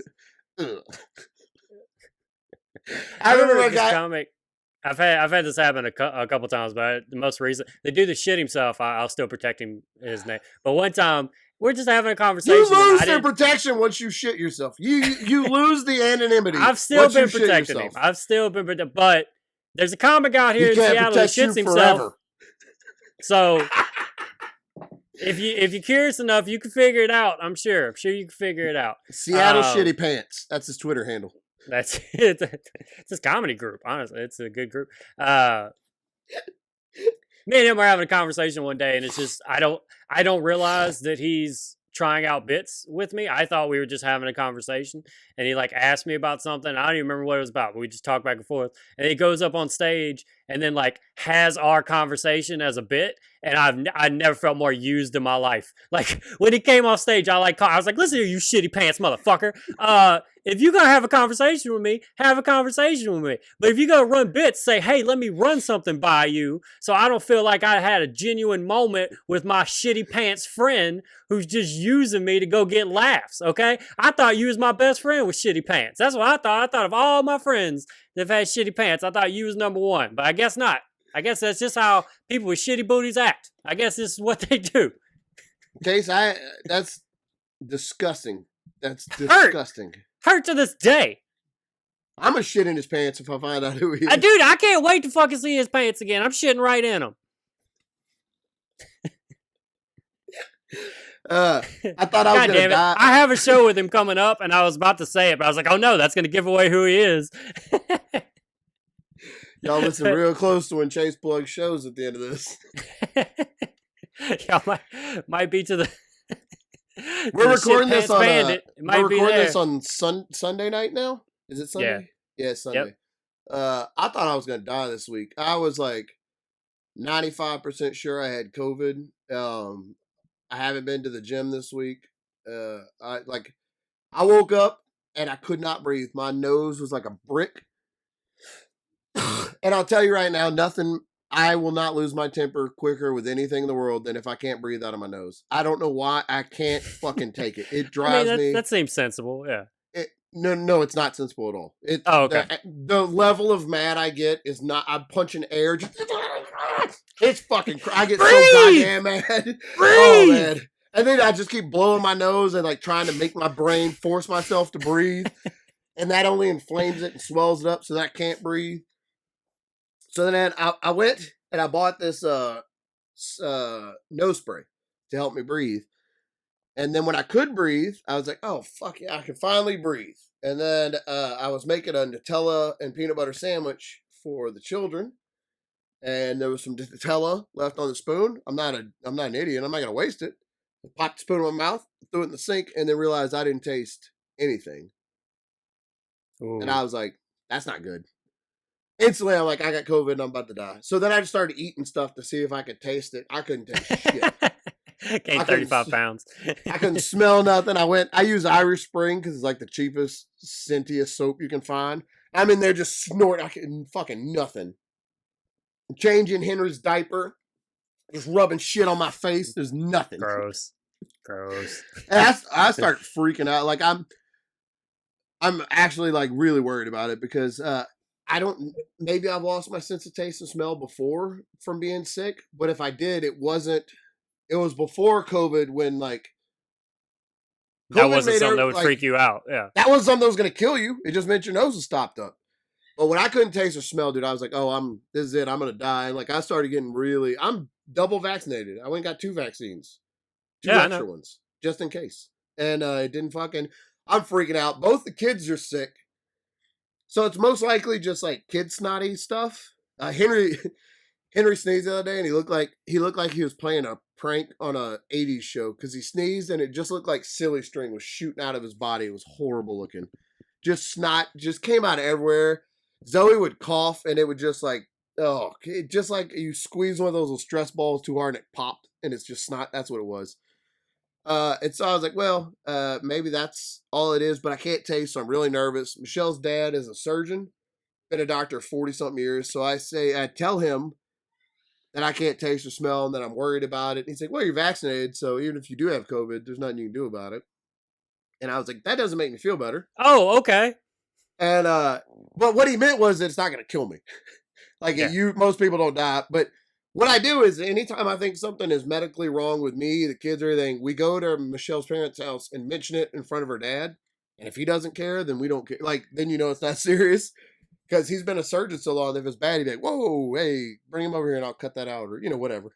I remember this comic. I've had this happen a couple times, but the most recent, the dude that shit himself, I'll still protect his name. But one time, we're just having a conversation. You lose their protection once you shit yourself. You lose the anonymity. I've still been protecting him. I've still been protecting. But there's a comic out here in Seattle that shits himself. So If you're curious enough, you can figure it out. I'm sure you can figure it out. Seattle Shitty Pants. That's his Twitter handle. That's it. It's his comedy group. Honestly, it's a good group. Me and him were having a conversation one day, and it's just I don't realize that he's trying out bits with me. I thought we were just having a conversation, and he like asked me about something. I don't even remember what it was about, but we just talked back and forth. And he goes up on stage and then like has our conversation as a bit. And I never felt more used in my life. Like when he came off stage, I was like, listen here, you shitty pants motherfucker. If you're gonna have a conversation with me, have a conversation with me. But if you're gonna run bits, say, hey, let me run something by you, so I don't feel like I had a genuine moment with my shitty pants friend who's just using me to go get laughs. Okay, I thought you was my best friend with shitty pants. That's what I thought. I thought of all my friends that've had shitty pants, I thought you was number one. But I guess not. I guess that's just how people with shitty booties act. I guess this is what they do. Case, that's disgusting. That's disgusting. Hurt to this day. I'm gonna shit in his pants if I find out who he is. Dude, I can't wait to fucking see his pants again. I'm shitting right in them. I thought I was gonna die. I have a show with him coming up, and I was about to say it, but I was like, oh no, that's gonna give away who he is. Y'all listen real close to when Chase plugs shows at the end of this. Y'all might be to the. We're recording this on. We're recording this on Sunday night now. Is it Sunday? Yeah, it's Sunday. Yep. I thought I was gonna die this week. I was like 95% sure I had COVID. I haven't been to the gym this week. I woke up and I could not breathe. My nose was like a brick. And I'll tell you right now, I will not lose my temper quicker with anything in the world than if I can't breathe out of my nose. I don't know why. I can't fucking take it. It drives me. That seems sensible, yeah. No, it's not sensible at all. Okay. The level of mad I get is not, I'm punching air. It's fucking, I get so goddamn mad. Breathe! Oh, man. And then I just keep blowing my nose and like trying to make my brain force myself to breathe. And that only inflames it and swells it up so that I can't breathe. So then I went and I bought this nose spray to help me breathe. And then when I could breathe, I was like, oh, fuck yeah, I can finally breathe. And then I was making a Nutella and peanut butter sandwich for the children. And there was some Nutella left on the spoon. I'm not an idiot. I'm not going to waste it. I popped the spoon in my mouth, threw it in the sink, and then realized I didn't taste anything. Ooh. And I was like, that's not good. Instantly, I'm like, I got COVID and I'm about to die. So then I just started eating stuff to see if I could taste it. I couldn't taste shit. Gained 35 pounds. I couldn't smell nothing. I use Irish Spring because it's like the cheapest, scentiest soap you can find. I'm in there just snorting. I can fucking nothing. I'm changing Henry's diaper. Just rubbing shit on my face. There's nothing. Gross. And I start freaking out. Like I'm actually like really worried about it because maybe I've lost my sense of taste and smell before from being sick, but if I did, it was before COVID when like COVID that wasn't something that would freak you out. Yeah. That wasn't something that was going to kill you. It just meant your nose was stopped up. But when I couldn't taste or smell, dude, I was like, oh, this is it. I'm going to die. And like, I started getting I'm double vaccinated. I went and got 2 vaccines, 2 extra ones just in case. And it didn't I'm freaking out. Both the kids are sick. So it's most likely just like kid snotty stuff. Henry sneezed the other day and he looked like he was playing a prank on a 80s show because he sneezed and it just looked like silly string was shooting out of his body. It was horrible looking. Just snot just came out of everywhere. Zoe would cough and it would just like, just like you squeeze one of those little stress balls too hard and it popped and it's just snot. That's what it was. And so I was like, well, maybe that's all it is, but I can't taste, so I'm really nervous. Michelle's dad is a surgeon, been a doctor 40-something years, so I tell him that I can't taste or smell and that I'm worried about it. And he's like, well, you're vaccinated, so even if you do have COVID, there's nothing you can do about it. And I was like, that doesn't make me feel better. Oh, okay. And, but what he meant was that it's not going to kill me. Like, most people don't die, but what I do is anytime I think something is medically wrong with me, the kids or anything, we go to Michelle's parents' house and mention it in front of her dad. And if he doesn't care, then we don't care. Like, then you know it's not serious. Because he's been a surgeon so long, if it's bad, he'd be like, whoa, hey, bring him over here and I'll cut that out. Or, whatever.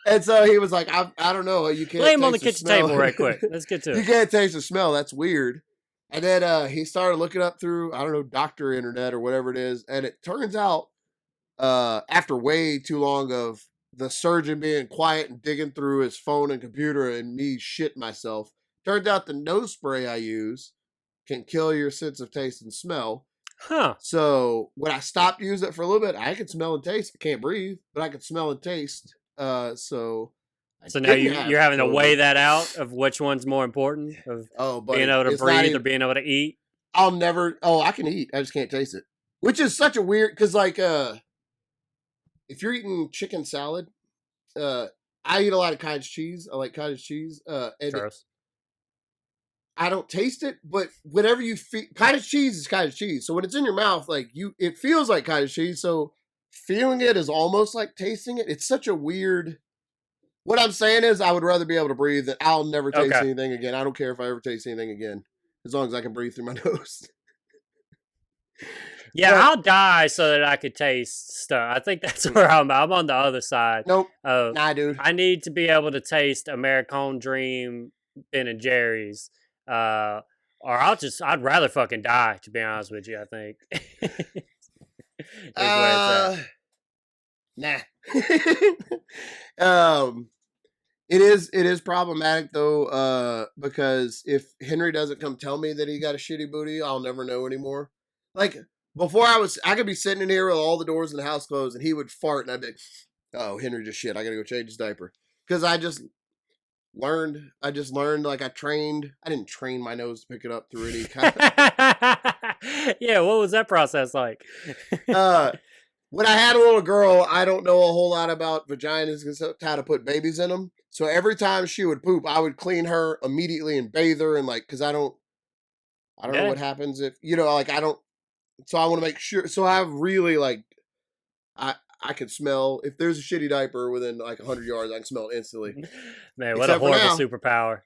And so he was like, I don't know. You can't Lay him on the taste kitchen smell. table right quick. Let's get to You it. can't taste the smell. That's weird. And then he started looking up through, I don't know, doctor internet or whatever it is. And it turns out after way too long of the surgeon being quiet and digging through his phone and computer and me shit myself, turns out the nose spray I use can kill your sense of taste and smell. Huh. So when I stopped using it for a little bit, I could smell and taste. I can't breathe, but I could smell and taste. So now you're having to weigh that out of which one's more important of being able to breathe or being able to eat. I can eat. I just can't taste it. Which is such a weird, because like if you're eating chicken salad, I eat a lot of cottage cheese. I like cottage cheese. And I don't taste it, but whenever you feel cottage cheese is cottage cheese. So when it's in your mouth, like it feels like cottage cheese. So feeling it is almost like tasting it. It's such a weird. What I'm saying is, I would rather be able to breathe. That I'll never taste anything again. I don't care if I ever taste anything again, as long as I can breathe through my nose. Yeah, I'll die so that I could taste stuff. I think that's where I'm on the other side. Nope. Nah, dude. I need to be able to taste American Dream, Ben and Jerry's. Or I'd rather fucking die, to be honest with you, I think. Nah. It is problematic though, because if Henry doesn't come tell me that he got a shitty booty, I'll never know anymore. Like before, I could be sitting in here with all the doors in the house closed, and he would fart, and I'd be like, "Oh, Henry just shit. I gotta go change his diaper." Because I just learned. Like I didn't train my nose to pick it up through any kind of... Yeah, what was that process like? When I had a little girl, I don't know a whole lot about vaginas except how to put babies in them. So every time she would poop, I would clean her immediately and bathe her, and like, because I don't know what happens if like I don't. So I want to make sure. So I really like, I can smell if there's a shitty diaper within like 100 yards. I can smell it instantly. Man, what a horrible superpower!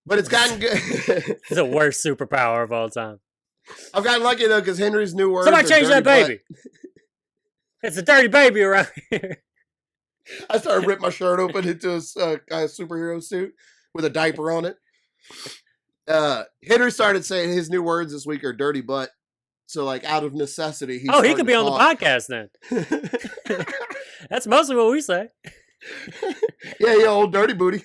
But it's gotten good. It's the worst superpower of all time. I've gotten lucky though, because Henry's new word. Somebody change that baby. It's a dirty baby around here. I started ripping my shirt open into a superhero suit with a diaper on it. Henry started saying his new words this week are dirty butt. So, like, out of necessity, he could be on the podcast then. That's mostly what we say. Yeah, old dirty booty.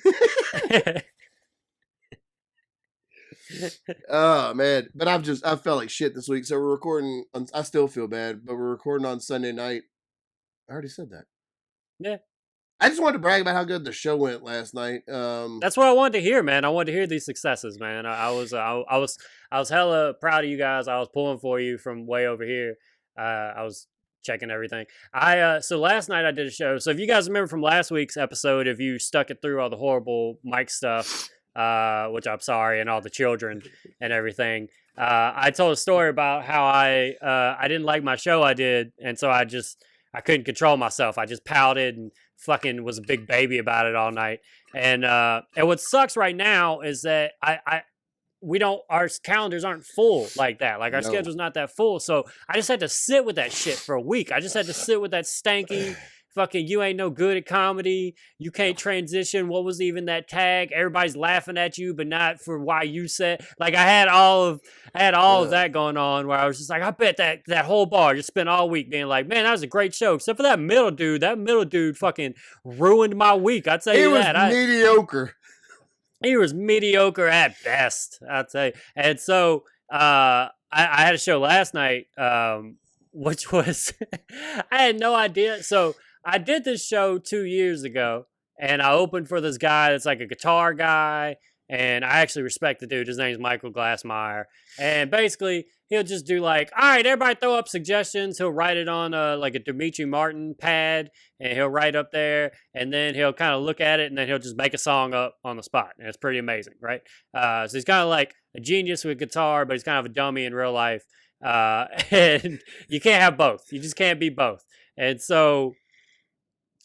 Oh, man. But I felt like shit this week. So we're recording, I still feel bad, but we're recording on Sunday night. I already said that. Yeah. I just wanted to brag about how good the show went last night. That's what I wanted to hear, man. I wanted to hear these successes, man. I was hella proud of you guys. I was pulling for you from way over here. I was checking everything. So last night I did a show. So if you guys remember from last week's episode, if you stuck it through all the horrible mic stuff, which I'm sorry, and all the children and everything, I told a story about how I didn't like my show I did, and so I couldn't control myself. I just pouted and fucking was a big baby about it all night. And what sucks right now is that our calendars aren't full like that. Like our schedule's not that full. So I just had to sit with that shit for a week. I just had to sit with that stanky fucking, you ain't no good at comedy. You can't transition. What was even that tag? Everybody's laughing at you, but not for why you said. Like I had all of that going on where I was just like, I bet that whole bar just spent all week being like, man, that was a great show. Except for that middle dude. That middle dude fucking ruined my week. I'd say that. He was mediocre. He was mediocre at best, I'd say. And so I had a show last night, which was, I had no idea. So I did this show 2 years ago, and I opened for this guy that's like a guitar guy, and I actually respect the dude. His name's Michael Glassmeyer. And basically, he'll just do like, all right, everybody throw up suggestions. He'll write it on like a Dimitri Martin pad, and he'll write up there, and then he'll kind of look at it, and then he'll just make a song up on the spot. And it's pretty amazing, right? So he's kind of like a genius with guitar, but he's kind of a dummy in real life. And you can't have both. You just can't be both. And so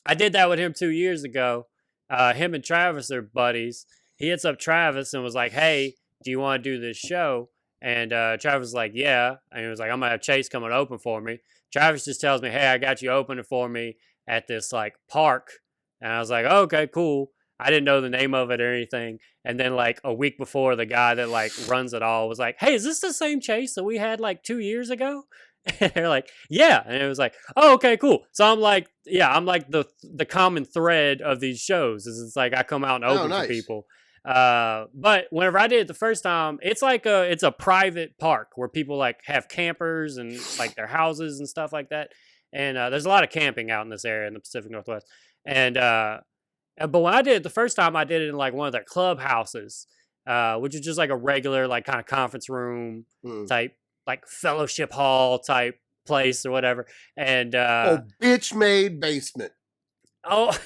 I did that with him 2 years ago. Him and Travis are buddies. He hits up Travis and was like, hey, do you want to do this show? And Travis was like, yeah. And he was like, I'm going to have Chase come and open for me. Travis just tells me, hey, I got you opening for me at this like park And I was like, oh, okay, cool. I didn't know the name of it or anything. And then like a week before, the guy that like runs it all was like, hey, is this the same chase that we had like 2 years ago? And they're like, yeah. And it was like, oh, okay, cool. So I'm like, yeah, I'm like the common thread of these shows is it's like I come out and open for people. But whenever I did it the first time, it's a private park where people like have campers and like their houses and stuff like that. And there's a lot of camping out in this area in the Pacific Northwest. And but when I did it the first time, I did it in like one of their clubhouses, which is just like a regular like kind of conference room type, like fellowship hall type place or whatever. And bitch made basement. Oh,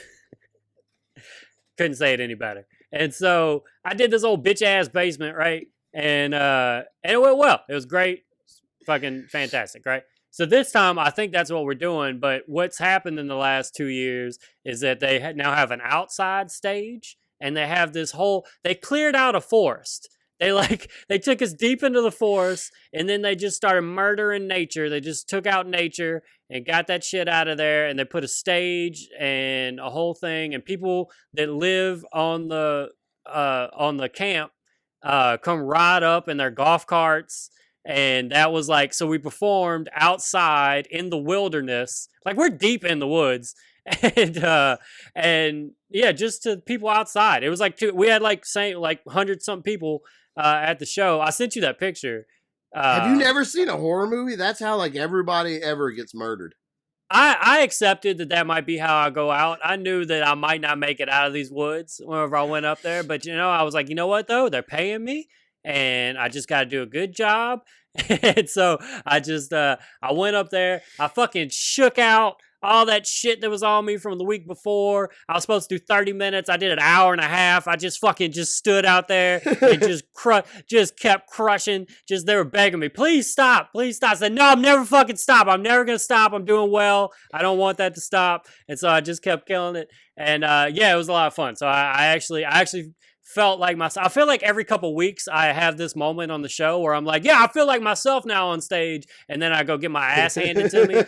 couldn't say it any better. And so I did this old bitch ass basement, right? And it went well. It was great, fucking fantastic, right? So this time, I think that's what we're doing. But what's happened in the last 2 years is that they now have an outside stage, and they have this whole. They cleared out a forest. They took us deep into the forest, and then they just started murdering nature. They just took out nature and got that shit out of there, and they put a stage and a whole thing, and people that live on the camp come ride up in their golf carts. And that was like, so we performed outside in the wilderness, like we're deep in the woods, and yeah, just to people outside. It was like we had like 100 something people at the show. I sent you that picture. Have you never seen a horror movie? That's how like everybody ever gets murdered. I accepted that might be how I go out. I knew that I might not make it out of these woods whenever I went up there, but I was like, you know what though? They're paying me. And I just got to do a good job. And so I just, I went up there. I fucking shook out all that shit that was on me from the week before. I was supposed to do 30 minutes. I did an hour and a half. I just fucking stood out there and just kept crushing. They were begging me, please stop. I said, no, I'm never fucking stop. I'm never going to stop. I'm doing well. I don't want that to stop. And so I just kept killing it. And yeah, it was a lot of fun. So I actually felt like myself. I feel like every couple weeks I have this moment on the show where I'm like, yeah, I feel like myself now on stage, and then I go get my ass handed to me.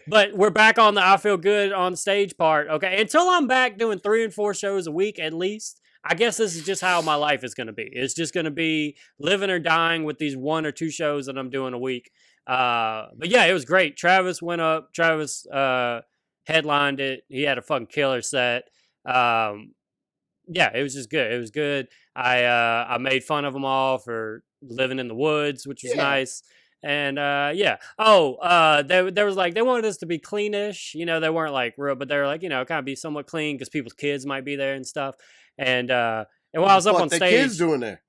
But we're back on the I feel good on stage part. Okay, until I'm back doing 3 and 4 shows a week at least. I guess this is just how my life is going to be. It's just going to be living or dying with these 1 or 2 shows that I'm doing a week. But yeah, it was great. Travis went up. Travis headlined it. He had a fucking killer set. Yeah, it was just good. It was good. I made fun of them all for living in the woods, which was nice. And yeah. Oh, they was like, they wanted us to be cleanish. They weren't like real, but they were like, kind of be somewhat clean because people's kids might be there and stuff. And while I was up on stage, the kids doing there?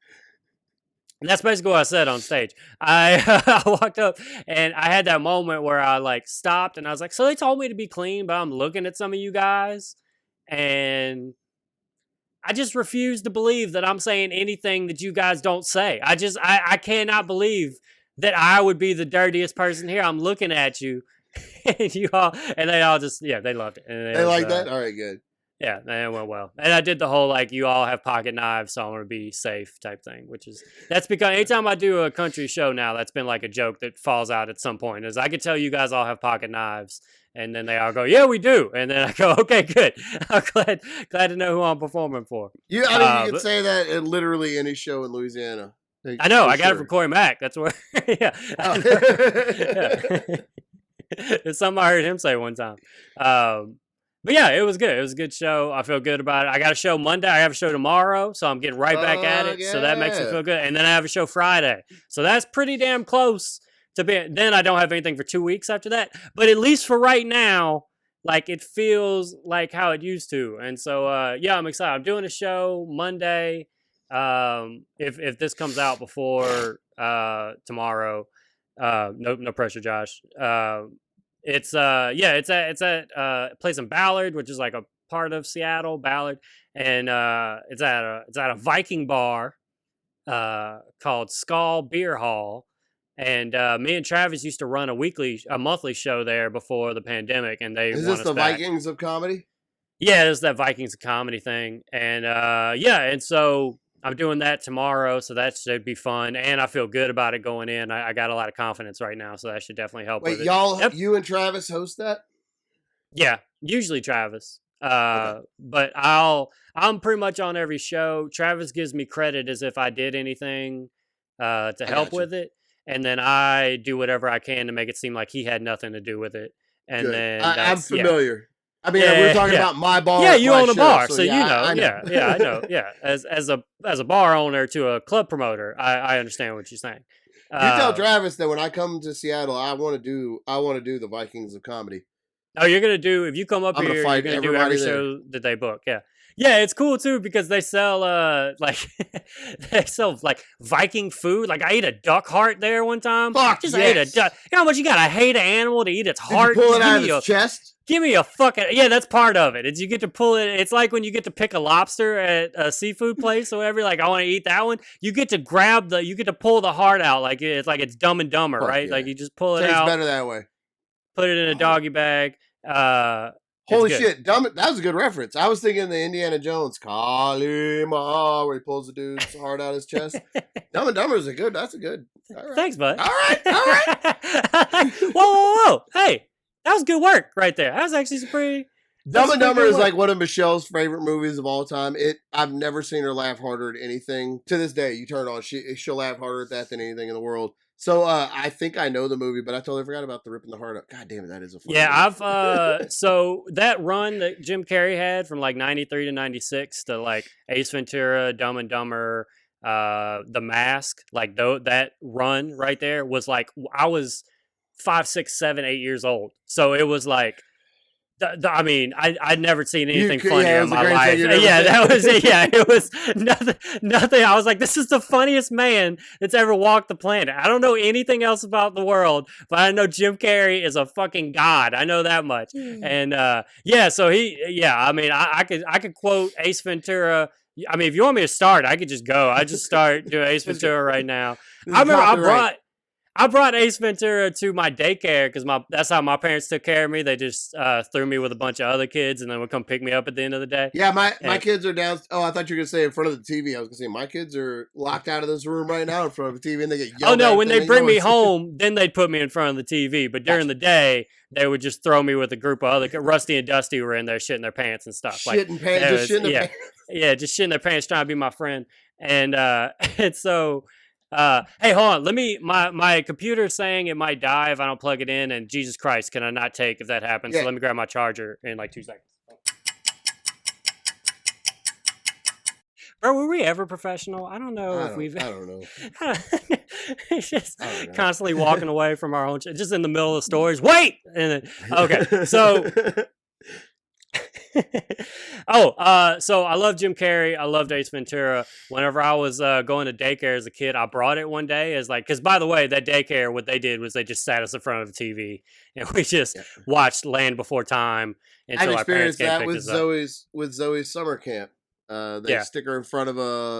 And that's basically what I said on stage. I walked up and I had that moment where I like stopped and I was like, so they told me to be clean, but I'm looking at some of you guys and I just refuse to believe that I'm saying anything that you guys don't say. I cannot believe that I would be the dirtiest person here. I'm looking at you and they all just, they loved it. And they like that? All right, good. Yeah, and it went well. And I did the whole, like, you all have pocket knives, so I'm going to be safe type thing, that's because anytime I do a country show now, that's been like a joke that falls out at some point, is I could tell you guys all have pocket knives, and then they all go, yeah, we do. And then I go, okay, good. I'm glad to know who I'm performing for. You could say that in literally any show in Louisiana. I know. I got it from Corey Mack. That's where, yeah. Oh. It's something I heard him say one time. But yeah, it was good. It was a good show. I feel good about it. I got a show Monday. I have a show tomorrow, so I'm getting right back at it. Yeah. So that makes me feel good. And then I have a show Friday. So that's pretty damn close to be. Then I don't have anything for 2 weeks after that. But at least for right now, like it feels like how it used to. And so, yeah, I'm excited. I'm doing a show Monday. If this comes out before tomorrow, no pressure, Josh. It's at a place in Ballard, which is like a part of Seattle, Ballard, and it's at a Viking bar called Skull Beer Hall, and me and Travis used to run a monthly show there before the pandemic, and they is this the back. Vikings of comedy? Yeah, it's that Vikings of comedy thing, and and so I'm doing that tomorrow, so that should be fun, and I feel good about it going in. I got a lot of confidence right now, so that should definitely help. Wait, y'all, you and Travis host that? Yeah, usually Travis. But I'm pretty much on every show. Travis gives me credit as if I did anything to help gotcha. with it, and then I do whatever I can to make it seem like he had nothing to do with it. And Good. then I'm that's familiar. I mean, we Yeah, were talking yeah. about my bar. yeah. You my own a show, bar, so so you know. I know. Yeah, I know. Yeah, as a bar owner to a club promoter, I understand what you're saying. You tell Travis that when I come to Seattle, I want to do the Vikings of comedy. Oh, you're gonna do if you come up I'm gonna here, you're fight gonna do everybody every there. show that they book. Yeah, yeah, it's cool too because they sell like they sell like Viking food. Like I ate a duck heart there one time. Fuck Just ate a yes. duck. You know how much you gotta hate an animal to eat its Did you heart? pull Just it out of his chest? give me a fucking yeah. That's part of it. Is you get to pull it. It's like when you get to pick a lobster at a seafood place or whatever. Like I want to eat that one. You get to you get to pull the heart out. Like it's Dumb and Dumber, Fuck right? yeah. Like you just pull it Tastes out, better that way. put it in a doggy bag. Holy good. shit, that was a good reference. I was thinking the Indiana Jones Kalima, where he pulls the dude's heart out of his chest. Dumb and Dumber is that's a good. All right. Thanks, bud. All right. Whoa. Hey, that was good work right there. That was actually some pretty. Dumb and Dumber good is work. like one of Michelle's favorite movies of all time. I've never seen her laugh harder at anything. To this day, you turn it on, she'll laugh harder at that than anything in the world. So I think I know the movie, but I totally forgot about the ripping the heart out. God damn it, that is a funny movie. I've so that run that Jim Carrey had from like 93 to 96 to like Ace Ventura, Dumb and Dumber, The Mask, like that run right there was like I was 5, 6, 7, 8 years old. So it was like I mean, I'd never seen anything funnier in my life. Yeah, that was it. Yeah, it was nothing. I was like, this is the funniest man that's ever walked the planet. I don't know anything else about the world, but I know Jim Carrey is a fucking god. I know that much. And so I mean, I could quote Ace Ventura. I mean, if you want me to start, I could just go. I just start doing Ace Ventura right now. I remember I brought Ace Ventura to my daycare because that's how my parents took care of me. They just threw me with a bunch of other kids and then would come pick me up at the end of the day. Yeah, my kids are down. Oh, I thought you were going to say in front of the TV. I was going to say my kids are locked out of this room right now in front of the TV and they get yelled at. Oh, no, when they bring me home, then they'd put me in front of the TV. But during the day, they would just throw me with a group of other Rusty and Dusty were in there shitting their pants and stuff. Shitting pants. Yeah, just shitting their pants trying to be my friend. And so... hey, hold on. My computer's saying it might die if I don't plug it in, and Jesus Christ, can I not take if that happens? Yeah. So let me grab my charger in like 2 seconds. Bro, were we ever professional? I don't know if we've... I don't know. It's just constantly walking away from our own... just in the middle of the stories. Wait! And then, okay, so... so I love Jim Carrey. I loved Ace Ventura. Whenever I was going to daycare as a kid, I brought it one day as like, because by the way, that daycare, what they did was they just sat us in front of the TV and we just watched Land Before Time until our parents came picked us up. With Zoe's summer camp. They stick her in front of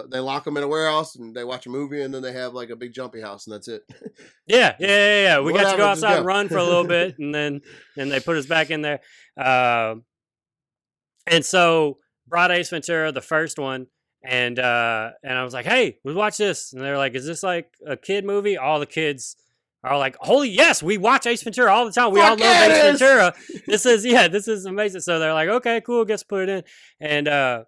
they lock them in a warehouse and they watch a movie and then they have like a big jumpy house and that's it. Yeah. We got to go outside and run for a little bit and then they put us back in there. And so brought Ace Ventura, the first one, and I was like, hey, let's watch this. And they're like, is this like a kid movie? All the kids are like, holy yes, we watch Ace Ventura all the time. We all love Ace Ventura. This is amazing. So they're like, okay, cool, guess put it in. And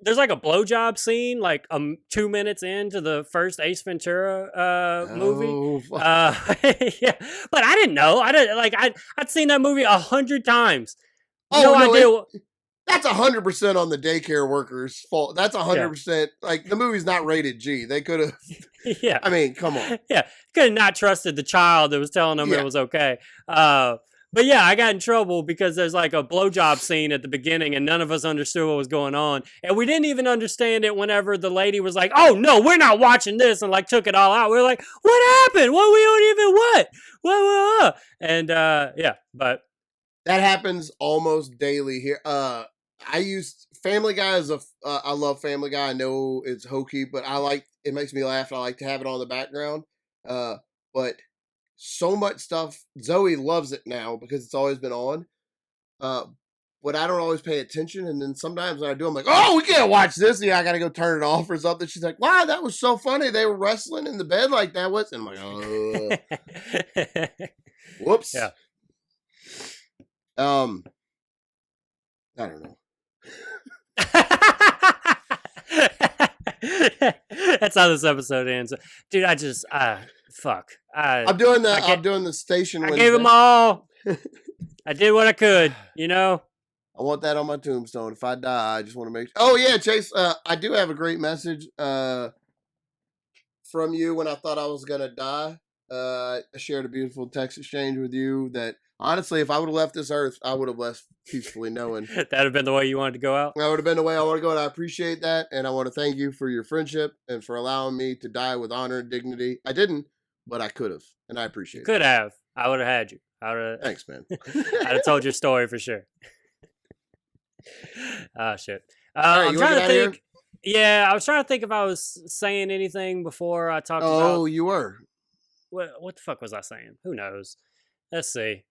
there's like a blowjob scene like 2 minutes into the first Ace Ventura movie. Yeah, but I didn't know. I'd seen that movie 100 times. No idea. That's 100% on the daycare workers' fault. That's 100%. Like the movie's not rated G. They could have. Yeah. I mean, come on. Yeah, could have not trusted the child that was telling them it was okay. But yeah, I got in trouble because there's like a blowjob scene at the beginning and none of us understood what was going on. And we didn't even understand it whenever the lady was like, oh no, we're not watching this, and like took it all out. We were like, what happened? What? We don't even what? What? And but. That happens almost daily here. I use Family Guy as I love Family Guy. I know it's hokey, but it makes me laugh. I like to have it on the background. But so much stuff. Zoe loves it now because it's always been on. But I don't always pay attention. And then sometimes when I do, I'm like, oh, we can't watch this. Yeah, I got to go turn it off or something. She's like, wow, that was so funny. They were wrestling in the bed like that was. And I'm like, oh. Whoops. Yeah. I don't know. That's how this episode ends. Dude, I just fuck. I'm doing the station. I gave them all. I did what I could, you know. I want that on my tombstone. If I die, I just want to make. Oh yeah, Chase. I do have a great message from you when I thought I was gonna die. I shared a beautiful text exchange with you that honestly, if I would have left this earth, I would have left peacefully knowing. That'd have been the way you wanted to go out? That would have been the way I want to go, and I appreciate that. And I want to thank you for your friendship and for allowing me to die with honor and dignity. I didn't, but I could have, and I appreciate it. Could have. I would have had you. Thanks, man. I'd have told your story for sure. Oh, shit. All right, I'm trying to think. Yeah, I was trying to think if I was saying anything before I talked about... Oh, you were. What the fuck was I saying? Who knows? Let's see.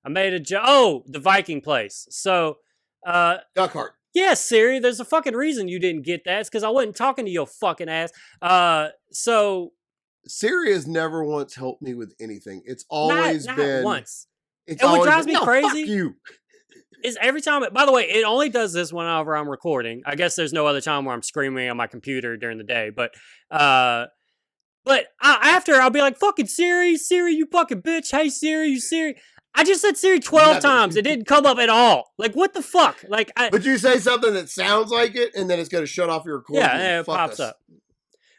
I made a joke. Oh, the Viking place. So, Duck Heart. Yeah, Siri, there's a fucking reason you didn't get that. It's because I wasn't talking to your fucking ass. So... Siri has never once helped me with anything. It's always been... Not once. It's and what always drives been, me no, crazy... Fuck you. Is every time, by the way, it only does this whenever I'm recording. I guess there's no other time where I'm screaming on my computer during the day. But after, I'll be like, fucking Siri, you fucking bitch. Hey, Siri, you Siri. I just said Siri 12 times. It didn't come up at all. Like, what the fuck? Like, But you say something that sounds like it, and then it's going to shut off your recording. Yeah, it pops up.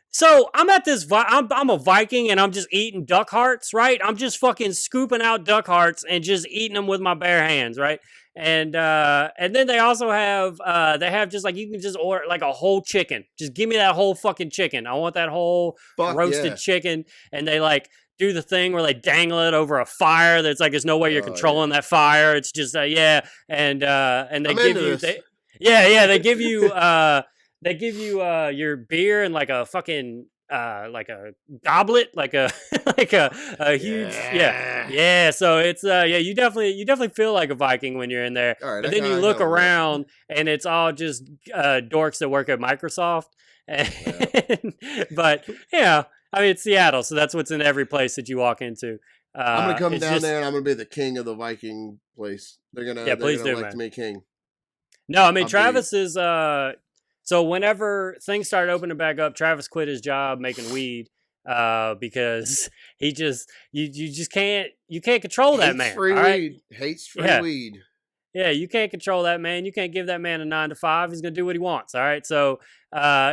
So I'm at this, I'm a Viking and I'm just eating duck hearts, right? I'm just fucking scooping out duck hearts and just eating them with my bare hands, right? And then they also have, just like, you can just order like a whole chicken. Just give me that whole fucking chicken. I want that whole roasted chicken. And they like do the thing where they dangle it over a fire. That's like, there's no way you're controlling that fire. It's just, and they give you, they give you, they give you your beer in like a fucking like a goblet, like a huge So it's you definitely feel like a Viking when you're in there. Right, but then you look around and it's all just dorks that work at Microsoft. But yeah, I mean it's Seattle, so that's what's in every place that you walk into. I'm gonna come down there and I'm gonna be the king of the Viking place. They're gonna elect me king. No, I mean Travis is so whenever things started opening back up, Travis quit his job making weed because you just can't control that man. Free weed. Hates free weed. Yeah, you can't control that man. You can't give that man a 9 to 5. He's gonna do what he wants. All right. So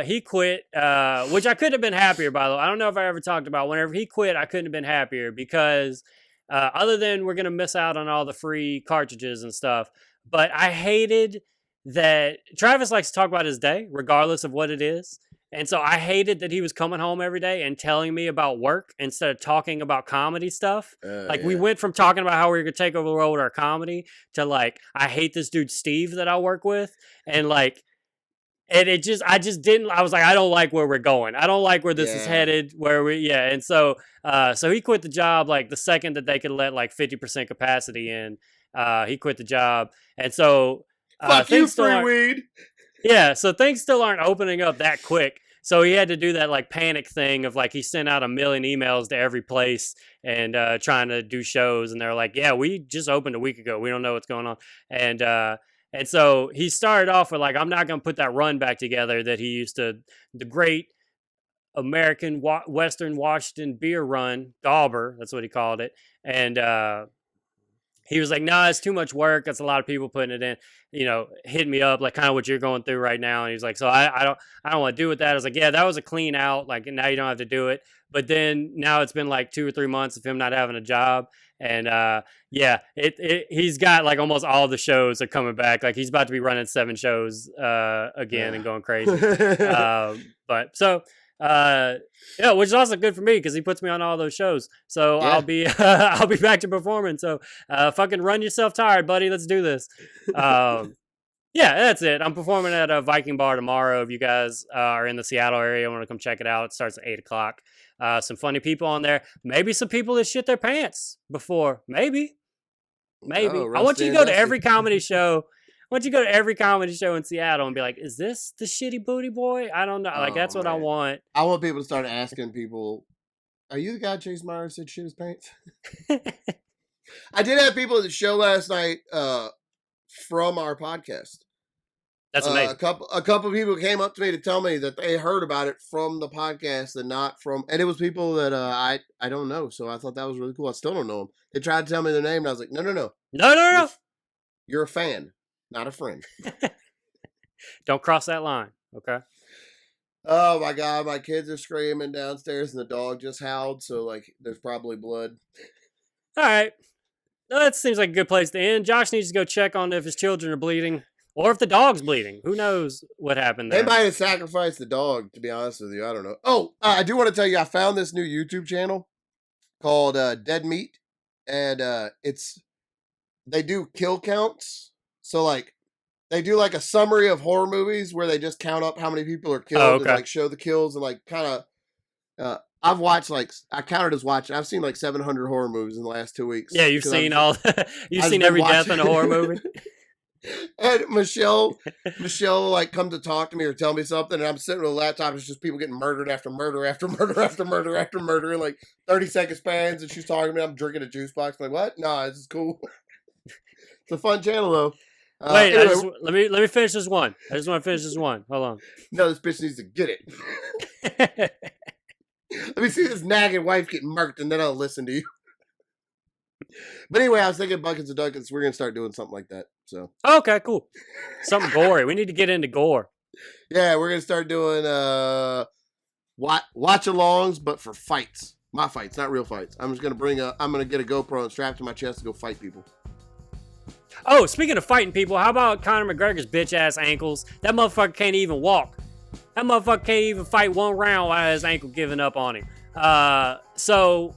he quit, which I couldn't have been happier, by the way. I don't know if I ever talked about whenever he quit, I couldn't have been happier because other than we're gonna miss out on all the free cartridges and stuff, but I hated that Travis likes to talk about his day, regardless of what it is. And so I hated that he was coming home every day and telling me about work instead of talking about comedy stuff. We went from talking about how we were going to take over the world with our comedy to like, I hate this dude, Steve, that I work with. And like, and I was like, I don't like where we're going. I don't like where this is headed, And so he quit the job like the second that they could let like 50% capacity in. He quit the job. And so, fuck you, free weed. Yeah, so things still aren't opening up that quick. So he had to do that like panic thing of like he sent out 1 million emails to every place and trying to do shows. And they're like, yeah, we just opened a week ago. We don't know what's going on. And so he started off with like, I'm not going to put that run back together that he used to, the great American Western Washington beer run, Dauber, that's what he called it. And he was like, nah, it's too much work. That's a lot of people putting it in, hit me up, like kind of what you're going through right now. And he's like, so I don't want to do with that. I was like, yeah, that was a clean out. Like now you don't have to do it. But then now it's been like 2 or 3 months of him not having a job. And he's got like almost all the shows are coming back. Like he's about to be running 7 shows again and going crazy. Which is also good for me because he puts me on all those shows. So I'll be back to performing. So fucking run yourself tired, buddy. Let's do this. That's it. I'm performing at a Viking bar tomorrow. If you guys are in the Seattle area, I want to come check it out. It starts at 8:00. Some funny people on there. Maybe some people that shit their pants before. Maybe. Oh, I want you to go to every comedy show. I want you to go to every comedy show in Seattle and be like, is this the shitty booty boy? I don't know. Like, that's what I want. I want people to start asking people, are you the guy Chase Myers said shit his pants? I did have people at the show last night from our podcast. That's amazing. A couple of people came up to me to tell me that they heard about it from the podcast and not from, and it was people that I don't know. So I thought that was really cool. I still don't know them. They tried to tell me their name, and I was like, no. You're a fan, not a friend. Don't cross that line, okay? Oh my God, my kids are screaming downstairs, and the dog just howled. So like, there's probably blood. All right, that seems like a good place to end. Josh needs to go check on if his children are bleeding. Or if the dog's bleeding. Who knows what happened there? They might have sacrificed the dog, to be honest with you. I don't know. Oh, I do want to tell you, I found this new YouTube channel called Dead Meat. And they do kill counts. So, like, they do, like, a summary of horror movies where they just count up how many people are killed and, like, show the kills and, like, kind of... I've watched, like, I counted as watching. I've seen, like, 700 horror movies in the last 2 weeks. Yeah, you've seen you've seen every death in a horror movie. And Michelle, like, come to talk to me or tell me something, and I'm sitting with a laptop. It's just people getting murdered after murder after murder after murder after murder in like 30-second spans. And she's talking to me. I'm drinking a juice box. I'm like, what? Nah, this is cool. It's a fun channel though. Wait, anyway, let me finish this one. I just want to finish this one. Hold on. No, this bitch needs to get it. Let me see this nagging wife getting murked, and then I'll listen to you. But anyway, I was thinking Buckets of Duckets. We're gonna start doing something like that. So okay, cool. Something gory. We need to get into gore. Yeah, we're gonna start doing watch-alongs, but for fights. My fights, not real fights. I'm just gonna I'm gonna get a GoPro and strap to my chest to go fight people. Oh, speaking of fighting people, how about Conor McGregor's bitch ass ankles? That motherfucker can't even walk. That motherfucker can't even fight one round while his ankle giving up on him. So.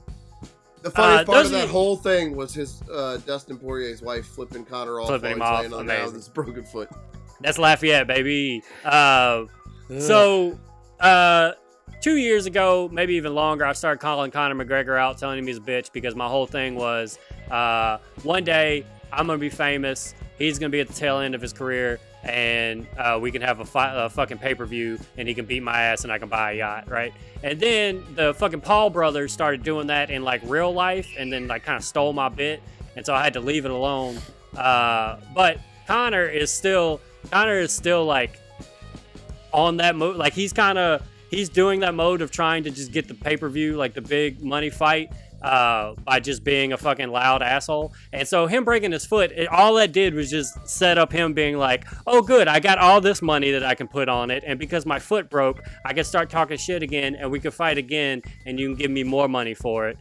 The funniest part of that whole thing was his Dustin Poirier's wife flipping Conor off, flipping him off, laying on down with his broken foot. That's Lafayette, baby. So 2 years ago, maybe even longer, I started calling Conor McGregor out, telling him he's a bitch, because my whole thing was one day I'm gonna be famous. He's gonna be at the tail end of his career, and we can have a fucking pay-per-view, and he can beat my ass, and I can buy a yacht, right? And then the fucking Paul brothers started doing that in like real life, and then like kind of stole my bit, and so I had to leave it alone. But Conor is still like on that mode. Like he's doing that mode of trying to just get the pay-per-view, like the big money fight. By just being a fucking loud asshole. And so him breaking his foot, all that did was just set up him being like, oh good, I got all this money that I can put on it, and because my foot broke, I can start talking shit again, and we can fight again, and you can give me more money for it.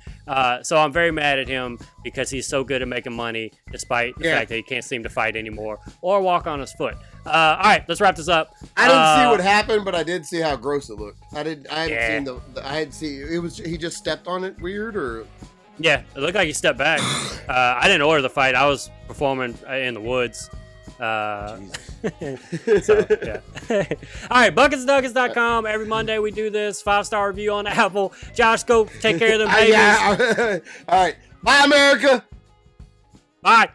So I'm very mad at him because he's so good at making money despite the fact that he can't seem to fight anymore or walk on his foot. All right, let's wrap this up. I didn't see what happened, but I did see how gross it looked. I hadn't seen it was he just stepped on it weird, or yeah, it looked like he stepped back. I didn't order the fight. I was performing in the woods. So, yeah. All right, bucketsduckets.com. Every Monday we do this 5-star review on Apple. Josh, go take care of them babies. All right, bye America. Bye.